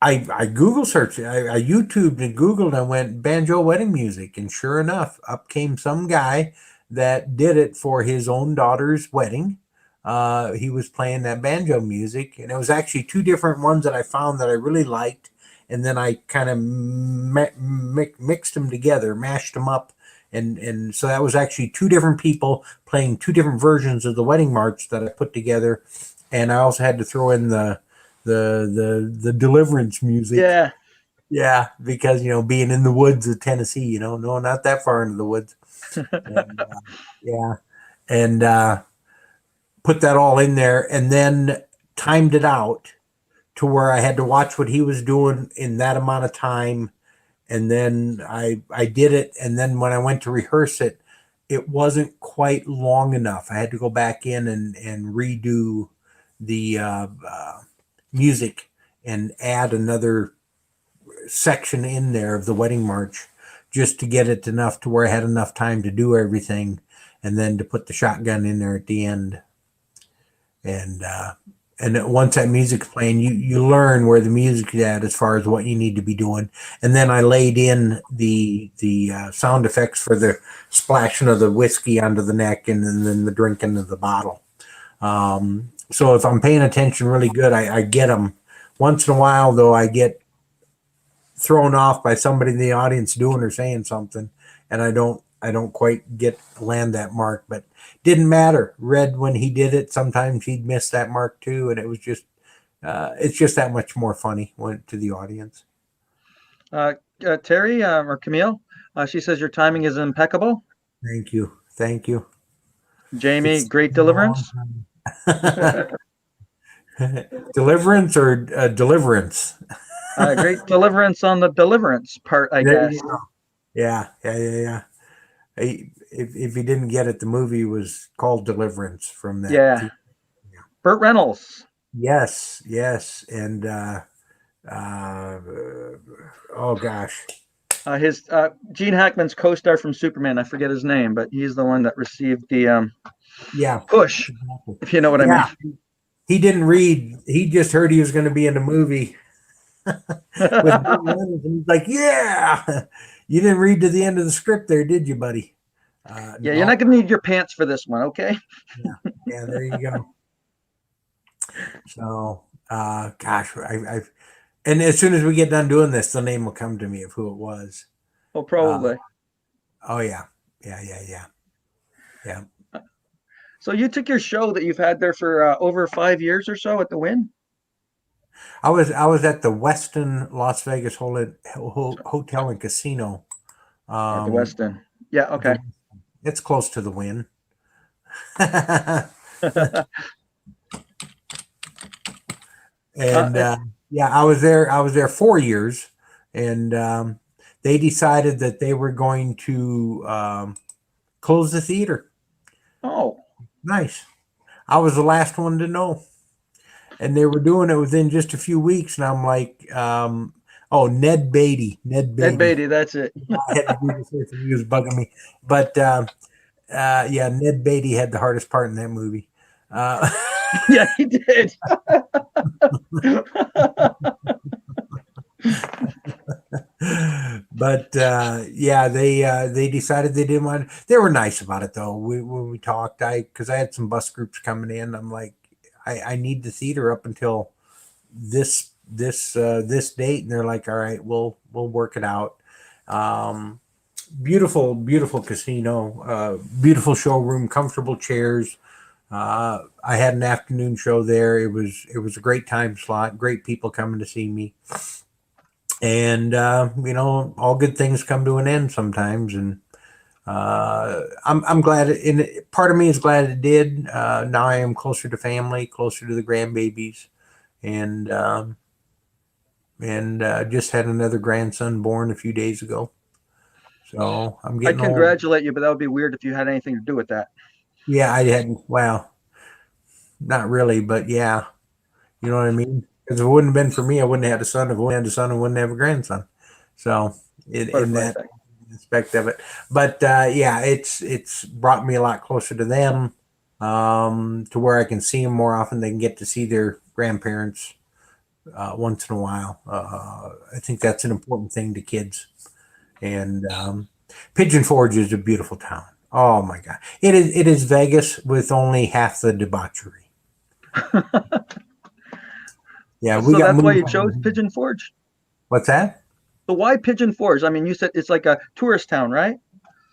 I Google searched it. I YouTubed and Googled and went banjo wedding music. And sure enough, up came some guy that did it for his own daughter's wedding. He was playing that banjo music. And it was actually two different ones that I found that I really liked. And then I kind of mixed them together, mashed them up. And so that was actually two different people playing two different versions of the wedding march that I put together. And I also had to throw in the deliverance music. Yeah. Yeah, because being in the woods of Tennessee, no, not that far into the woods. And, yeah, and put that all in there, and then timed it out to where I had to watch what he was doing in that amount of time, and then I did it, and then when I went to rehearse it, it wasn't quite long enough. I had to go back in and redo the music and add another section in there of the wedding march just to get it enough to where I had enough time to do everything, and then to put the shotgun in there at the end. And once that music's playing, you learn where the music's at as far as what you need to be doing. And then I laid in the sound effects for the splashing of the whiskey onto the neck, and then the drinking of the bottle. So if I'm paying attention really good, I get them. Once in a while, though, I get thrown off by somebody in the audience doing or saying something, and I don't quite land that mark. But didn't matter. Red, when he did it, sometimes he'd miss that mark too, and it was just it's just that much more funny to the audience. Terry or Camille, she says your timing is impeccable. Thank you. Jamie, great deliverance. Deliverance or deliverance? Great deliverance on the deliverance part, I There guess. you go. Yeah. If you didn't get it, the movie was called Deliverance from that. Yeah. Burt Reynolds. Yes. And oh gosh. His Gene Hackman's co-star from Superman. I forget his name, but he's the one that received the push, if you know what I mean. He didn't read. He just heard he was going to be in the movie. And he's like, yeah, you didn't read to the end of the script there, did you, buddy? Yeah, no. You're not going to need your pants for this one, okay? Yeah, there you go. So, gosh, and as soon as we get done doing this, the name will come to me of who it was. Oh, probably. Oh, yeah. So you took your show that you've had there for over 5 years or so at the Wynn? I was at the Westin Las Vegas Hotel and Casino. At the Westin. Yeah, okay. It's close to the Wynn. And I was there 4 years, and they decided that they were going to close the theater. Oh, nice. I was the last one to know. And they were doing it within just a few weeks, and I'm like, Ned Beatty. Ned Beatty, that's it. I had to do this with him. He was bugging me. But Ned Beatty had the hardest part in that movie. Yeah, he did. But they decided they didn't want. They were nice about it though. When we talked, because I had some bus groups coming in. I'm like, I need the theater up until this date, and they're like, all right, we'll work it out. Beautiful casino, beautiful showroom, comfortable chairs. I had an afternoon show there. It was a great time slot, great people coming to see me. And all good things come to an end sometimes, and I'm glad part of me is glad it did. Now I am closer to family, closer to the grandbabies, and just had another grandson born a few days ago. So I'm getting. I congratulate you, but that would be weird if you had anything to do with that. Yeah, I hadn't. Well, not really, but yeah, you know what I mean. Because if it wouldn't have been for me, I wouldn't have had a son. If I wouldn't have had a son, I wouldn't have a grandson. So in that aspect of it. But yeah, it's brought me a lot closer to them, to where I can see them more often. They can get to see their grandparents once in a while. I think that's an important thing to kids. And Pigeon Forge is a beautiful town. Oh my God, it is. It is Vegas with only half the debauchery. Yeah, we So got that's why moved you chose on. Pigeon Forge. What's that? So why Pigeon Forge? I mean, you said it's like a tourist town, right?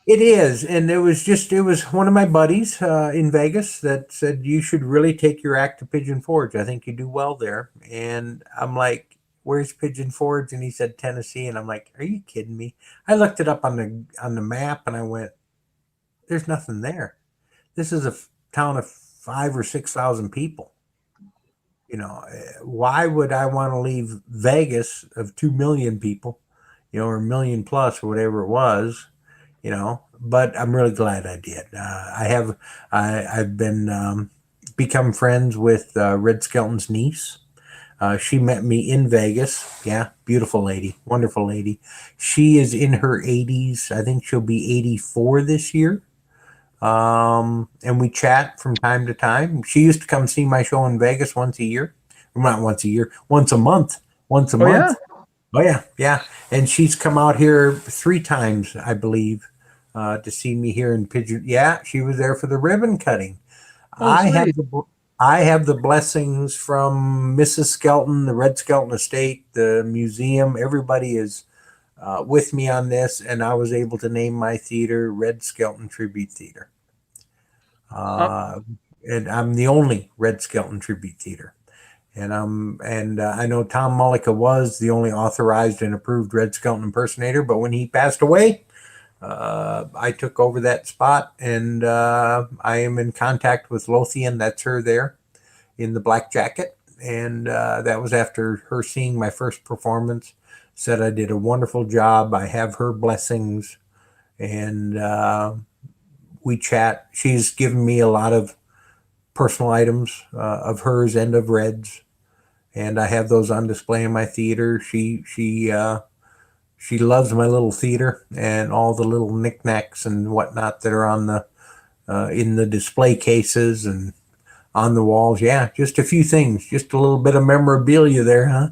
It is, and it was one of my buddies in Vegas that said you should really take your act to Pigeon Forge. I think you do well there. And I'm like, "Where's Pigeon Forge?" And he said Tennessee, and I'm like, "Are you kidding me?" I looked it up on the map, and I went, "There's nothing there. This is a town of 5 or 6 thousand people. Why would I want to leave Vegas of 2 million people, or a million plus or whatever it was?" But I'm really glad I did. I've been become friends with Red Skelton's niece. She met me in Vegas. Yeah, beautiful lady, wonderful lady. She is in her 80s. I think she'll be 84 this year. And we chat from time to time. She used to come see my show in Vegas once a year. Well, not once a year, once a month. Once a Oh yeah. month. Oh yeah, yeah. And she's come out here 3 times, I believe, to see me here in Pigeon. Yeah, she was there for the ribbon cutting. Oh I have sweet. I have the blessings from Mrs. Skelton, the Red Skelton Estate, the museum. Everybody is with me on this, and I was able to name my theater Red Skelton Tribute Theater. Uh, Uh, and I'm the only Red Skelton Tribute Theater. And I know Tom Mulligan was the only authorized and approved Red Skelton impersonator, but when he passed away, I took over that spot, and I am in contact with Lothian. That's her there in the black jacket, and that was after her seeing my first performance. Said I did a wonderful job. I have her blessings, and we chat. She's given me a lot of personal items of hers and of Red's, and I have those on display in my theater. She loves my little theater and all the little knickknacks and whatnot that are on the in the display cases and on the walls. Yeah, just a few things, just a little bit of memorabilia there, huh?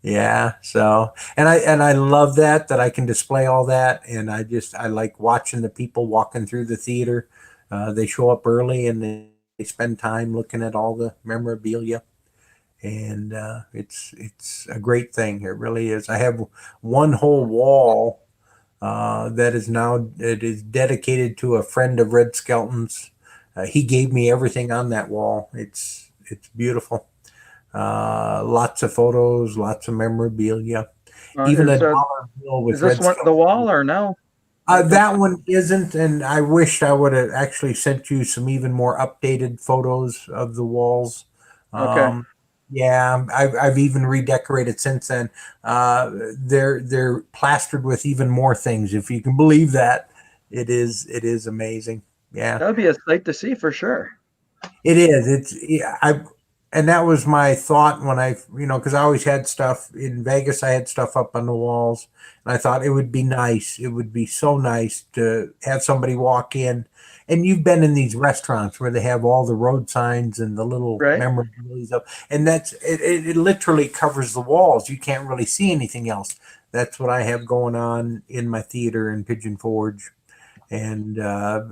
Yeah. So, and I love that I can display all that, and I like watching the people walking through the theater. They show up early and they spend time looking at all the memorabilia, and it's a great thing. It really is. I have one whole wall that is now it is dedicated to a friend of Red Skelton's. He gave me everything on that wall. It's beautiful. Lots of photos, lots of memorabilia, even a is dollar bill is with this Red one the Skelton. wall or no? I don't. That one isn't, and I wished I would have actually sent you some even more updated photos of the walls. Okay. Um, yeah, I've even redecorated since then. They're plastered with even more things, if you can believe that. It is amazing. Yeah. That would be a sight to see for sure. It is. It's yeah, and that was my thought when because I always had stuff in Vegas. I had stuff up on the walls, and I thought it would be nice. It would be so nice to have somebody walk in, and you've been in these restaurants where they have all the road signs and the little Right. memorabilia up, and that's it. It literally covers the walls. You can't really see anything else. That's what I have going on in my theater in Pigeon Forge, and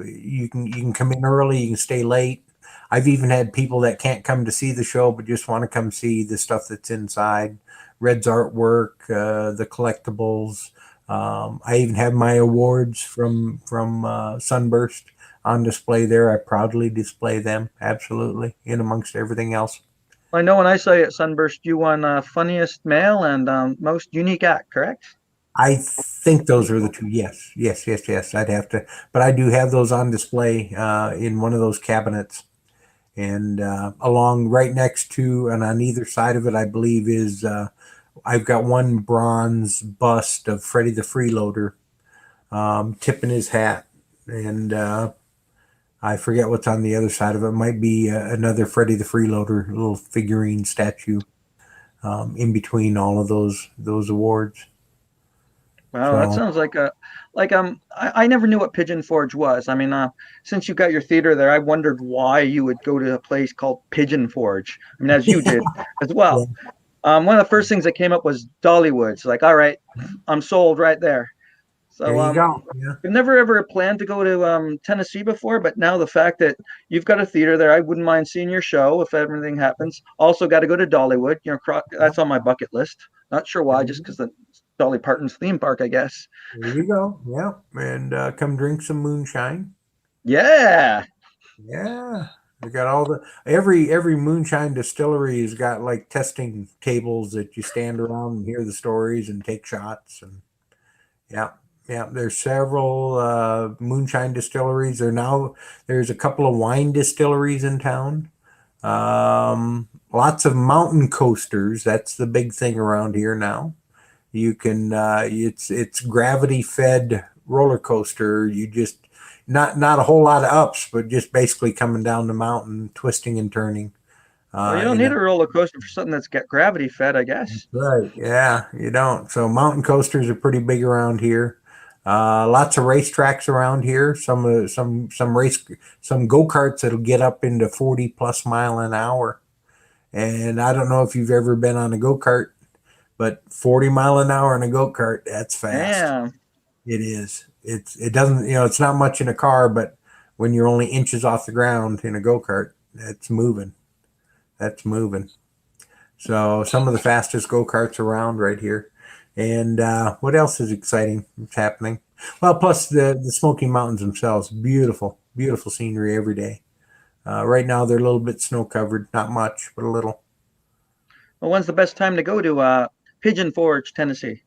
you can come in early, you can stay late. I've even had people that can't come to see the show but just want to come see the stuff that's inside. Red's artwork, the collectibles. I even have my awards from Sunburst on display there. I proudly display them, absolutely, in amongst everything else. I know when I saw you at Sunburst, you won funniest male and most unique act, correct? I think those are the two. Yes, yes, yes, yes. I'd have to, but I do have those on display in one of those cabinets. And along right next to and on either side of it, I believe is I've got one bronze bust of Freddie the Freeloader tipping his hat, and I forget what's on the other side of it. It might be another Freddie the Freeloader little figurine statue in between all of those awards. Wow, that So sounds I never knew what Pigeon Forge was. I mean, since you got your theater there, I wondered why you would go to a place called Pigeon Forge. I mean, as you did as yeah, well. One of the first things that came up was Dollywood. It's like, all right, I'm sold right there. there So you go. Yeah. I've never ever planned to go to Tennessee before, but now the fact that you've got a theater there, I wouldn't mind seeing your show if everything happens. Also, got to go to Dollywood. That's on my bucket list. Not sure why, just because the Dolly Parton's theme park, I guess. There you go. Yeah. And come drink some moonshine. Yeah. Yeah. They got all the every moonshine distillery has got like testing tables that you stand around and hear the stories and take shots and yeah. Yeah, there's several moonshine distilleries. There's a couple of wine distilleries in town. Lots of mountain coasters. That's the big thing around here now. You can it's gravity fed roller coaster. You just not a whole lot of ups, but just basically coming down the mountain, twisting and turning. Well, you don't In need a a roller coaster for something that's got gravity fed, I guess. Right. Yeah, you don't. So mountain coasters are pretty big around here. Lots of racetracks around here. Some go karts that'll get up into 40 plus mile an hour. And I don't know if you've ever been on a go kart, but 40 mile an hour in a go kart, that's fast. Damn. It is. It doesn't, it's not much in a car, but when you're only inches off the ground in a go kart, that's moving. That's moving. So some of the fastest go karts around right here. And what else is exciting? What's happening? Well, plus the Smoky Mountains themselves, beautiful, beautiful scenery every day. Right now they're a little bit snow covered, not much, but a little. Well, when's the best time to go to Pigeon Forge, Tennessee?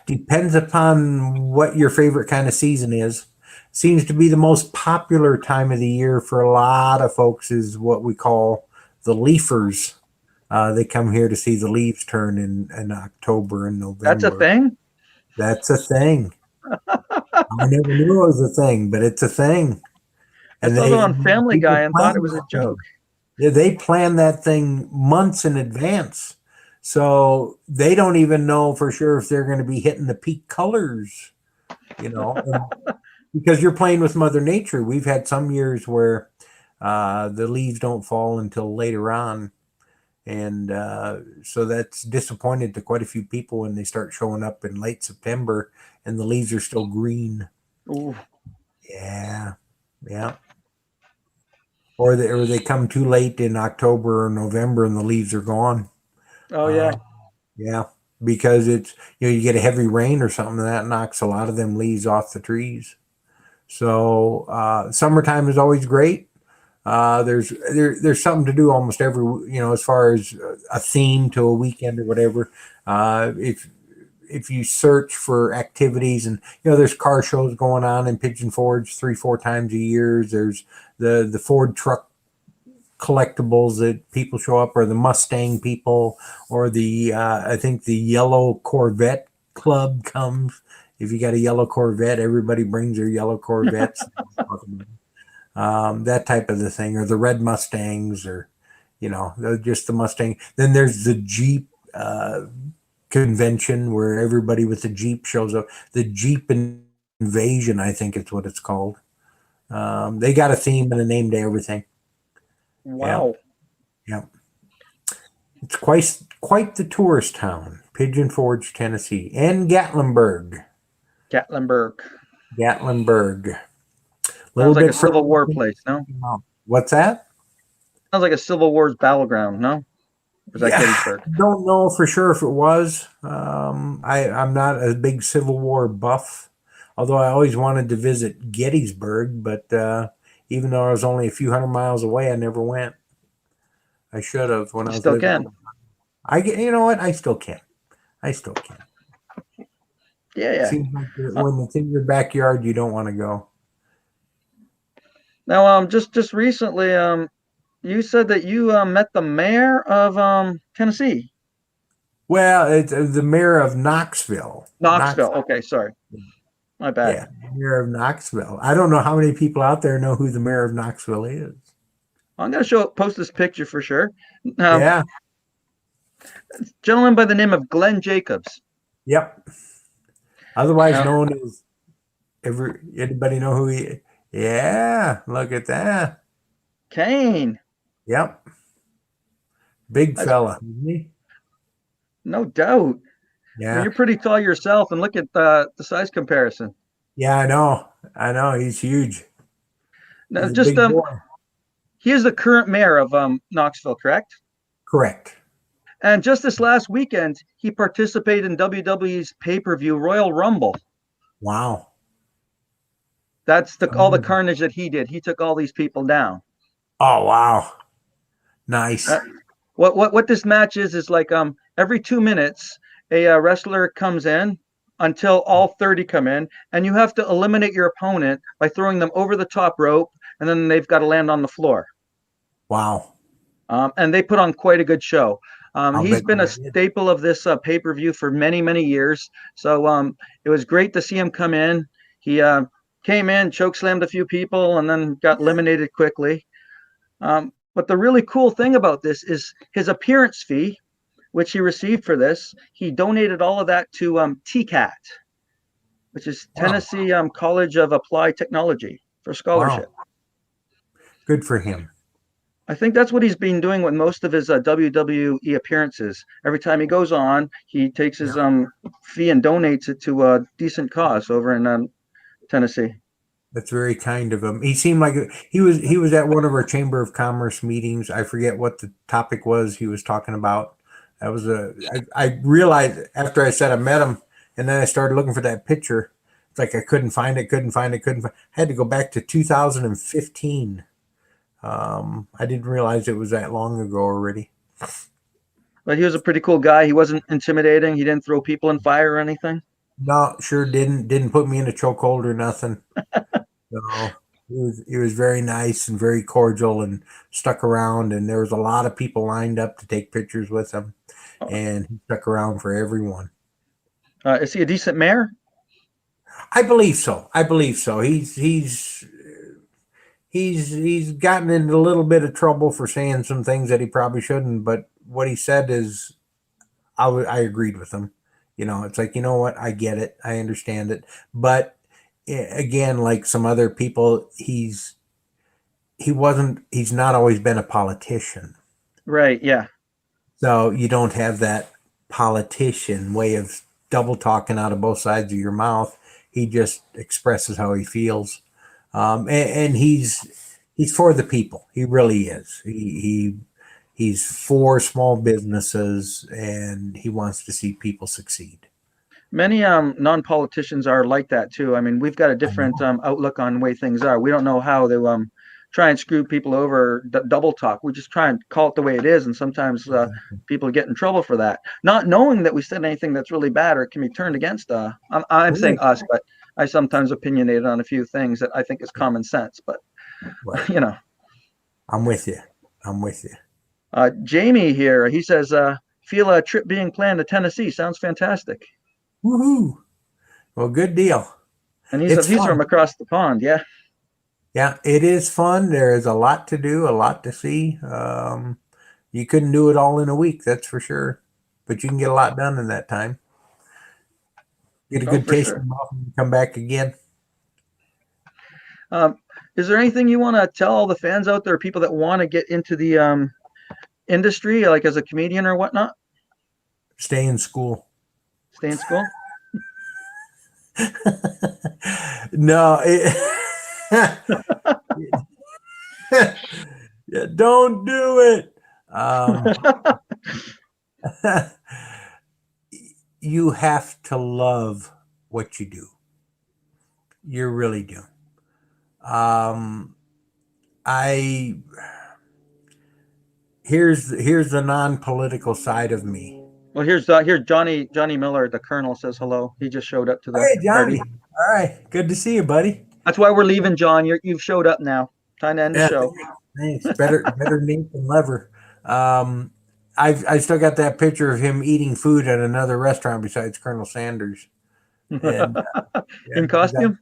Depends upon what your favorite kind of season is. Seems to be the most popular time of the year for a lot of folks is what we call the leafers. They come here to see the leaves turn in October and That's a November. thing? That's a thing. I never knew it was a thing, but it's a thing. I And saw that on Family people Guy and thought plan it was a that thing. joke. Yeah, they plan that thing months in advance. So they don't even know for sure if they're going to be hitting the peak colors, and because you're playing with Mother Nature. We've had some years where the leaves don't fall until later on. And so that's disappointed to quite a few people when they start showing up in late September and the leaves are still green. Ooh. Yeah, yeah. Or they come too late in October or November and the leaves are gone. Oh, yeah. Uh, yeah, because it's you get a heavy rain or something and that knocks a lot of them leaves off the trees. So summertime is always great. There's something to do almost every as far as a theme to a weekend or whatever. If you search for activities and there's car shows going on in Pigeon Forge 3-4 times a year. There's the Ford truck collectibles that people show up, or the Mustang people, or the I think the yellow Corvette club comes. If you got a yellow Corvette, everybody brings their yellow Corvettes. That type of the thing, or the red Mustangs, or just the Mustang. Then there's the Jeep convention where everybody with the Jeep shows up. The Jeep Invasion, I think it's what it's called. They got a theme and a name to everything. Wow. Yeah. It's quite the tourist town, Pigeon Forge, Tennessee, and Gatlinburg. Gatlinburg. Little Sounds like bit a Civil further. War place, no? What's that? Sounds like a Civil War's battleground, no? Or is that Gettysburg? Don't know for sure if it was. I'm not a big Civil War buff, although I always wanted to visit Gettysburg, but even though I was only a few hundred miles away, I never went. I should have when I was Still living. can. You know what? I still can. Yeah. Seems like when it's in your backyard, you don't want to go. Now, just recently, you said that you met the mayor of Tennessee. Well, it's the mayor of Knoxville. Knoxville. Okay, sorry. My bad. Yeah, mayor of Knoxville. I don't know how many people out there know who the mayor of Knoxville is. I'm gonna post this picture for sure. Yeah. Gentleman by the name of Glenn Jacobs. Yep. Otherwise Now, known as anybody know who he? Yeah, look at that. Kane, Yep, big that's fella, isn't he? no doubt. I mean, Yeah, you're pretty tall yourself, and look at the size comparison. yeah, I know. I know. He's huge. Now, He's a just big boy. he is the current mayor of Knoxville, correct? Correct. And just this last weekend, he participated in WWE's pay-per-view Royal Rumble. Wow. That's all the Amazing. carnage that he did. He took all these people down. Oh, wow. Nice. Uh, what this match is like every 2 minutes a wrestler comes in until all 30 come in, and you have to eliminate your opponent by throwing them over the top rope, and then they've got to land on the floor. Wow. And they put on quite a good show. I'll He's bet been a you did. staple of this pay-per-view for many, many years. So it was great to see him come in. He came in, choke slammed a few people, and then got eliminated quickly. But the really cool thing about this is his appearance fee, which he received for this. He donated all of that to TCAT, which is Wow. Tennessee College of Applied Technology, for scholarship. Wow. Good for him. I think that's what he's been doing with most of his WWE appearances. Every time he goes on, he takes his fee and donates it to a decent cause over in Tennessee. That's very kind of him. He seemed like he was at one of our Chamber of Commerce meetings. I forget what the topic was he was talking about. That was I realized after I said I met him, and then I started looking for that picture. It's like I couldn't find it. I had to go back to 2015. I didn't realize it was that long ago already. But he was a pretty cool guy. He wasn't intimidating. He didn't throw people in fire or anything. No, sure didn't put me in a chokehold or nothing. No, he was very nice and very cordial and stuck around. And there was a lot of people lined up to take pictures with him, and he stuck around for everyone. Is he a decent mayor? I believe so. He's gotten into a little bit of trouble for saying some things that he probably shouldn't. But what he said is, I agreed with him. It's like, you know what? I get it. I understand it. But again, like some other people, he's not always been a politician. Right, yeah. So you don't have that politician way of double talking out of both sides of your mouth. He just expresses how he feels. And he's for the people. He really is. He's for small businesses, and he wants to see people succeed. Many non-politicians are like that too. I mean, we've got a different outlook on the way things are. We don't know how they try and screw people over, double talk. We just try and call it the way it is, and sometimes people get in trouble for that, not knowing that we said anything that's really bad or it can be turned against. I'm saying us, but I sometimes opinionate on a few things that I think is common sense. But Right. I'm with you. Jamie here, he says, feel a trip being planned to Tennessee. Sounds fantastic. Woohoo! Well, good deal. And he's from across the pond, yeah. Yeah, it is fun. There is a lot to do, a lot to see. You couldn't do it all in a week, that's for sure. But you can get a lot done in that time. Get a good taste of mouth and come back again. Is there anything you want to tell all the fans out there, people that want to get into the industry, like as a comedian or whatnot? Stay in school. Stay in school? No. Yeah, don't do it. You have to love what you do. You really do. Here's the non-political side of me. Well, here's Johnny Miller, the Colonel, says hello. He just showed up to the Hey, Johnny. party. All right, good to see you, buddy. That's why we're leaving, John. You've showed up now. Time to end the show. Thanks. Better Nate than lever. I still got that picture of him eating food at another restaurant besides Colonel Sanders. And, in costume?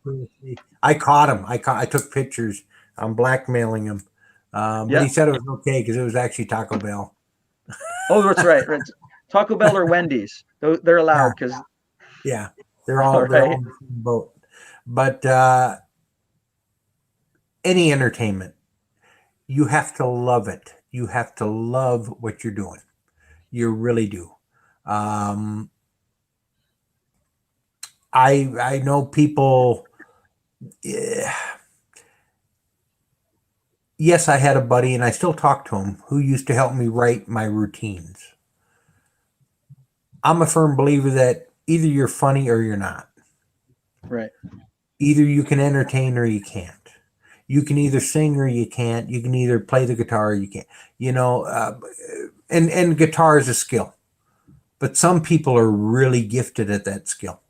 I caught him. I took pictures. I'm blackmailing him. But he said it was okay because it was actually Taco Bell. Oh, that's right. Taco Bell or Wendy's. They're allowed because Yeah, they're All all right. in the same boat. But any entertainment, you have to love it. You have to love what you're doing. You really do. Um, I know people. eh, Yes, I had a buddy, and I still talk to him, who used to help me write my routines. I'm a firm believer that either you're funny or you're not. Right. Either you can entertain or you can't. You can either sing or you can't. You can either play the guitar or you can't. You know, and guitar is a skill, but some people are really gifted at that skill.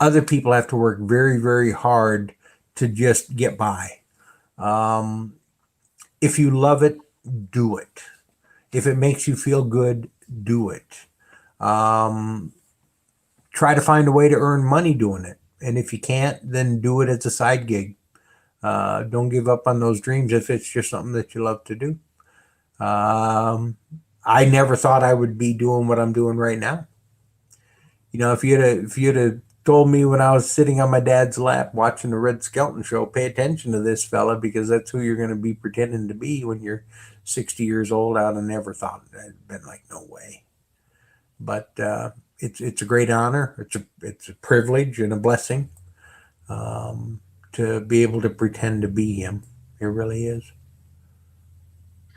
Other people have to work very, very hard to just get by. Um, if you love it, do it. If it makes you feel good, do it. Um, Try to find a way to earn money doing it. And if you can't, then do it as a side gig. Don't give up on those dreams if it's just something that you love to do. Um, I never thought I would be doing what I'm doing right now. You know, if you'd have told me when I was sitting on my dad's lap watching the Red Skelton show, pay attention to this fella because that's who you're going to be pretending to be when you're 60 years old, I'd have never thought. I'd been like, no way. But it's a great honor. It's a privilege and a blessing to be able to pretend to be him. It really is.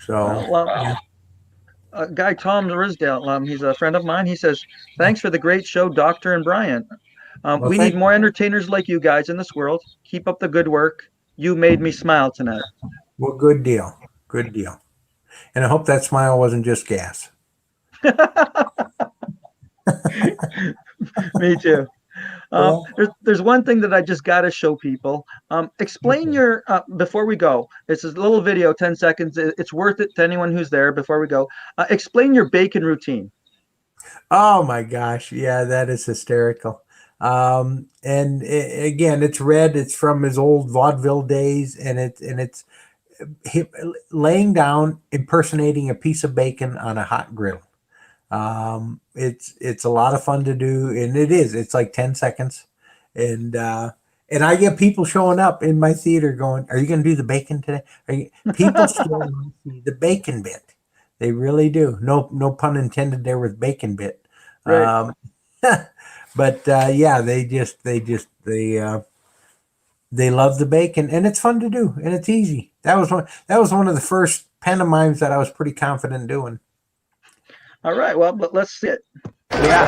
So Well, yeah. guy Tom Risdale, he's a friend of mine. He says, "Thanks for the great show, Doctor and Brian. Well, We need thank more you. entertainers like you guys in this world. Keep up the good work. You made me smile tonight." Well, good deal. Good deal. And I hope that smile wasn't just gas. Me too. Yeah. There's one thing that I just got to show people. Explain your before we go. It's a little video, 10 seconds. It's worth it to anyone who's there. Before we go, explain your bacon routine. Oh my gosh. Yeah, that is hysterical. And again, it's Red. It's from his old vaudeville days, and it's him laying down, impersonating a piece of bacon on a hot griddle. It's a lot of fun to do, and it is. It's like 10 seconds, and and I get people showing up in my theater going, "Are you going to do the bacon today?" People still want to see the bacon bit. They really do. No pun intended there with bacon bit. Right. But yeah, they love the bacon, and it's fun to do, and it's easy. That was one of the first pantomimes that I was pretty confident doing. All right. Well, but let's see it. Yeah.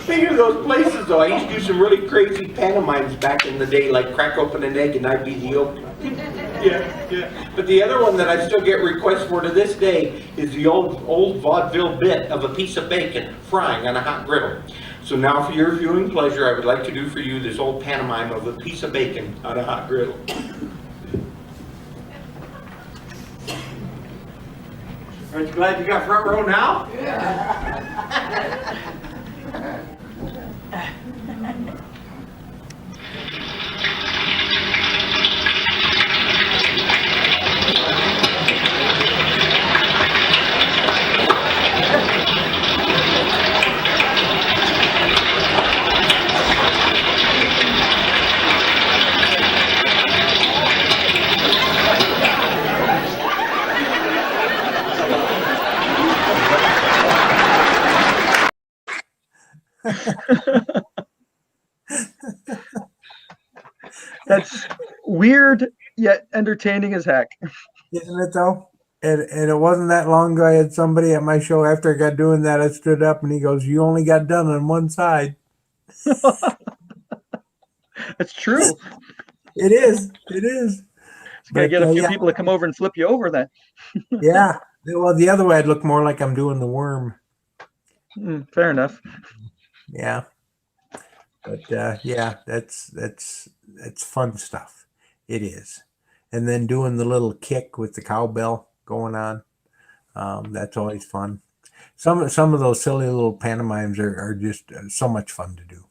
Speaking of those places, though, I used to do some really crazy pantomimes back in the day, like crack open an egg and I'd be the yolk. Yeah. But the other one that I still get requests for to this day is the old vaudeville bit of a piece of bacon frying on a hot griddle. So now for your viewing pleasure, I would like to do for you this old pantomime of a piece of bacon on a hot griddle. Aren't you glad you got front row now? That's weird yet entertaining as heck. Isn't it though? And it wasn't that long ago I had somebody at my show after I got doing that, I stood up and he goes, "You only got done on one side." It's true. It is. It is. It's gonna But get a few yeah, people to come over and flip you over then. yeah. Well, the other way I'd look more like I'm doing the worm. Fair enough. Yeah. But yeah, that's fun stuff. It is. And then doing the little kick with the cowbell going on. That's always fun. Some of those silly little pantomimes are just so much fun to do.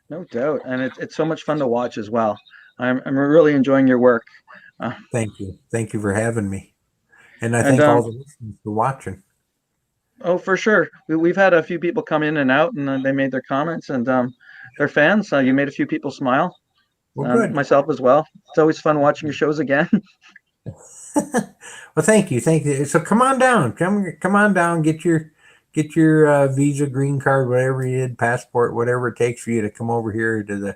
No doubt, and it's so much fun to watch as well. I'm really enjoying your work. Thank you for having me, and I And thank all the listeners for watching. Oh, for sure. We've had a few people come in and out, and they made their comments, and they're fans. You made a few people smile, Well, good. myself as well. It's always fun watching your shows again. Well, thank you, thank you. So come on down, come on down, get your visa, green card, whatever you did, passport, whatever it takes for you to come over here to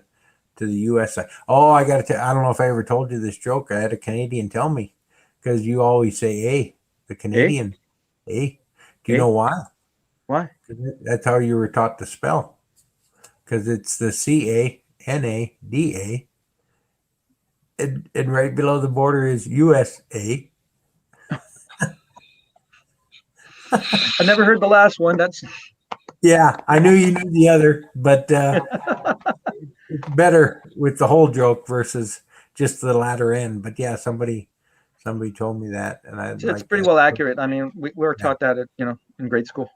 the U.S. Oh, I got to tell, I don't know if I ever told you this joke. I had a Canadian tell me, because you always say, hey, the Canadian, hey. Do you Hey? know why? Why? That's how you were taught to spell. Because it's the Canada, and right below the border is USA. I never heard the last one. That's Yeah, I knew you knew the other, but it's better with the whole joke versus just the latter end. But yeah, somebody told me that, and I it's like pretty that. well accurate. I mean, we were Yeah. taught that at in grade school.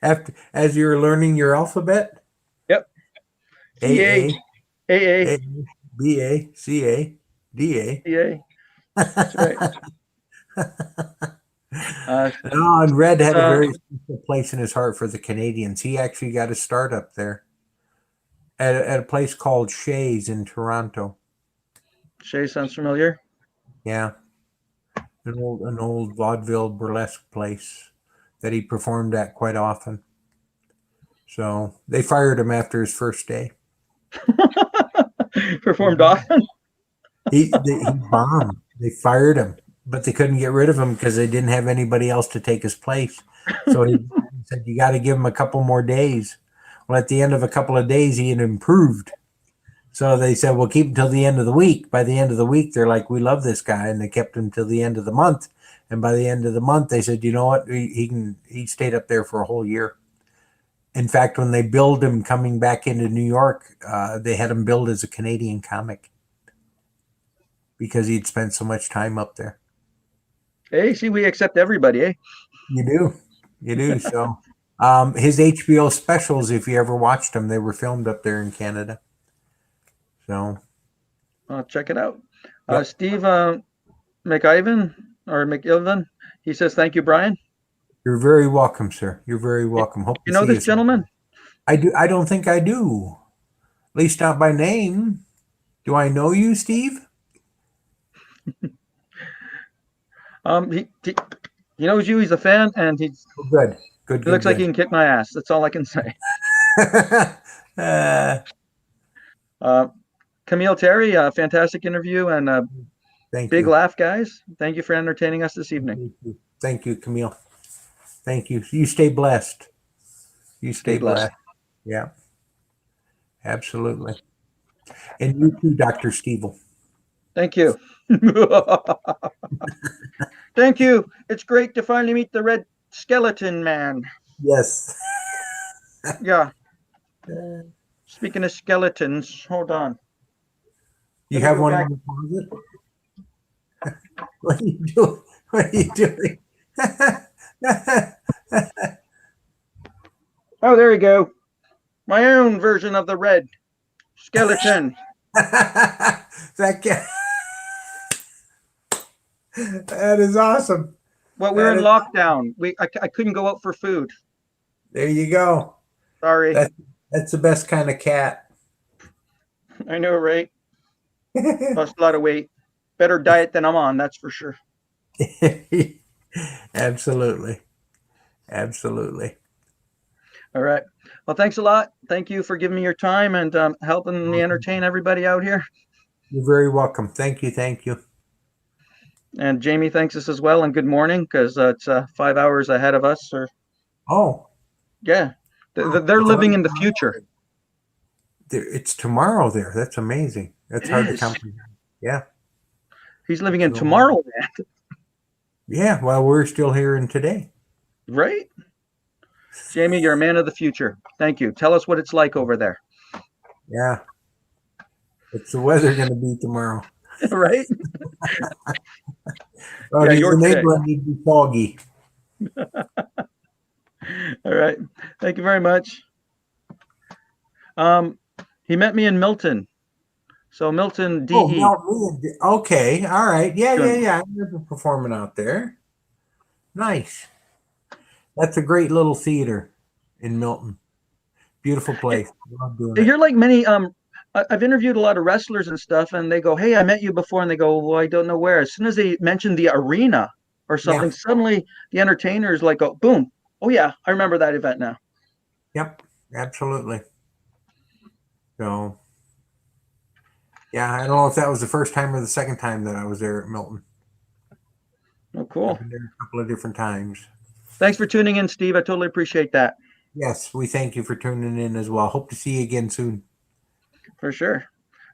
After as you were learning your alphabet, Yep. A CA, AA, A B A C A D A. CA. That's right. No, and Red had a Uh, very special place in his heart for the Canadians. He actually got a start up there at a place called Shays in Toronto. Shay sounds familiar. Yeah, an old vaudeville burlesque place that he performed at quite often. So they fired him after his first day. Performed often. He bombed. They fired him, but they couldn't get rid of him because they didn't have anybody else to take his place. So he said, "You got to give him a couple more days." Well, at the end of a couple of days, he had improved. So they said, "We'll keep him till the end of the week." By the end of the week, they're like, "We love this guy," and they kept him till the end of the month. And by the end of the month, they said, "You know what? He stayed up there for a whole year." In fact, when they billed him coming back into New York, they had him billed as a Canadian comic because he'd spent so much time up there. Hey, see, we accept everybody, eh? You do. So, his HBO specials, if you ever watched them, they were filmed up there in Canada. So, Check it out. Yep. Steve McIvan or McIlvan, he says, "Thank you, Brian." you're very welcome, sir. You're very welcome. Hope You to know see this gentleman? I do. I don't think I do. At least not by name. Do I know you, Steve? He knows you. He's a fan, and Oh, good. Good. he looks like he can kick my ass. That's all I can say. Camille Terry, fantastic interview and Thank big you. laugh, guys. Thank you for entertaining us this evening. Thank you, Camille. Thank you. You stay blessed. You stay Stay blessed. blessed. Yeah. Absolutely. And you too, Dr. Stevil. Thank you. Thank you. It's great to finally meet the Red Skeleton Man. Yes. Yeah. Speaking of skeletons, hold on. You Let me have go one back. in the closet? What are you doing? What are you doing? Oh, there you go. My own version of the Red Skeleton. that is awesome. Well, we're That in is- lockdown. I couldn't go out for food. There you go. Sorry. That's the best kind of cat. I know, right? Lost a lot of weight. Better diet than I'm on, that's for sure. Absolutely. Absolutely. All right. Well, thanks a lot. Thank you for giving me your time and helping me entertain everybody out here. You're very welcome. Thank you. Thank you. And Jamie thanks us as well. And good morning, because it's 5 hours ahead of us. Or Oh, yeah, they're living in the future. it's tomorrow there. That's amazing. That's hard to is. comprehend. Yeah. He's living in Tomorrowland, Yeah. Well, we're still here in today. right? Jamie, you're a man of the future. Thank you. Tell us what it's like over there. Yeah. What's the weather going to be tomorrow? Right? Well, Yeah, the your today. neighborhood need to be foggy. All right. Thank you very much. He met me in Milton. So Milton, DE. Oh, okay. All right. Yeah, Sure. yeah, yeah. I remember performing out there. Nice. That's a great little theater in Milton. Beautiful place. Love doing it. You're like many I've interviewed a lot of wrestlers and stuff, and they go, "Hey, I met you before," and they go, "Well, I don't know where." As soon as they mention the arena or something, Yeah. suddenly the entertainers like go, "Boom! Oh yeah, I remember that event now." Yep. Absolutely. So, yeah, I don't know if that was the first time or the second time that I was there at Milton. Oh, cool. I've been there a couple of different times. Thanks for tuning in, Steve. I totally appreciate that. Yes, we thank you for tuning in as well. Hope to see you again soon. For sure.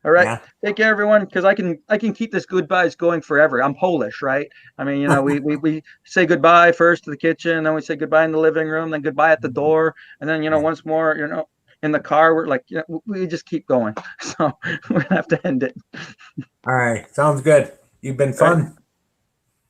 All right. Yeah. Take care, everyone, because I can keep this goodbyes going forever. I'm Polish, right? I mean, we say goodbye first to the kitchen, then we say goodbye in the living room, then goodbye at the door, and then once more, in the car. We're like, we just keep going. So we're gonna have to end it. All right. Sounds good. You've been All right. fun.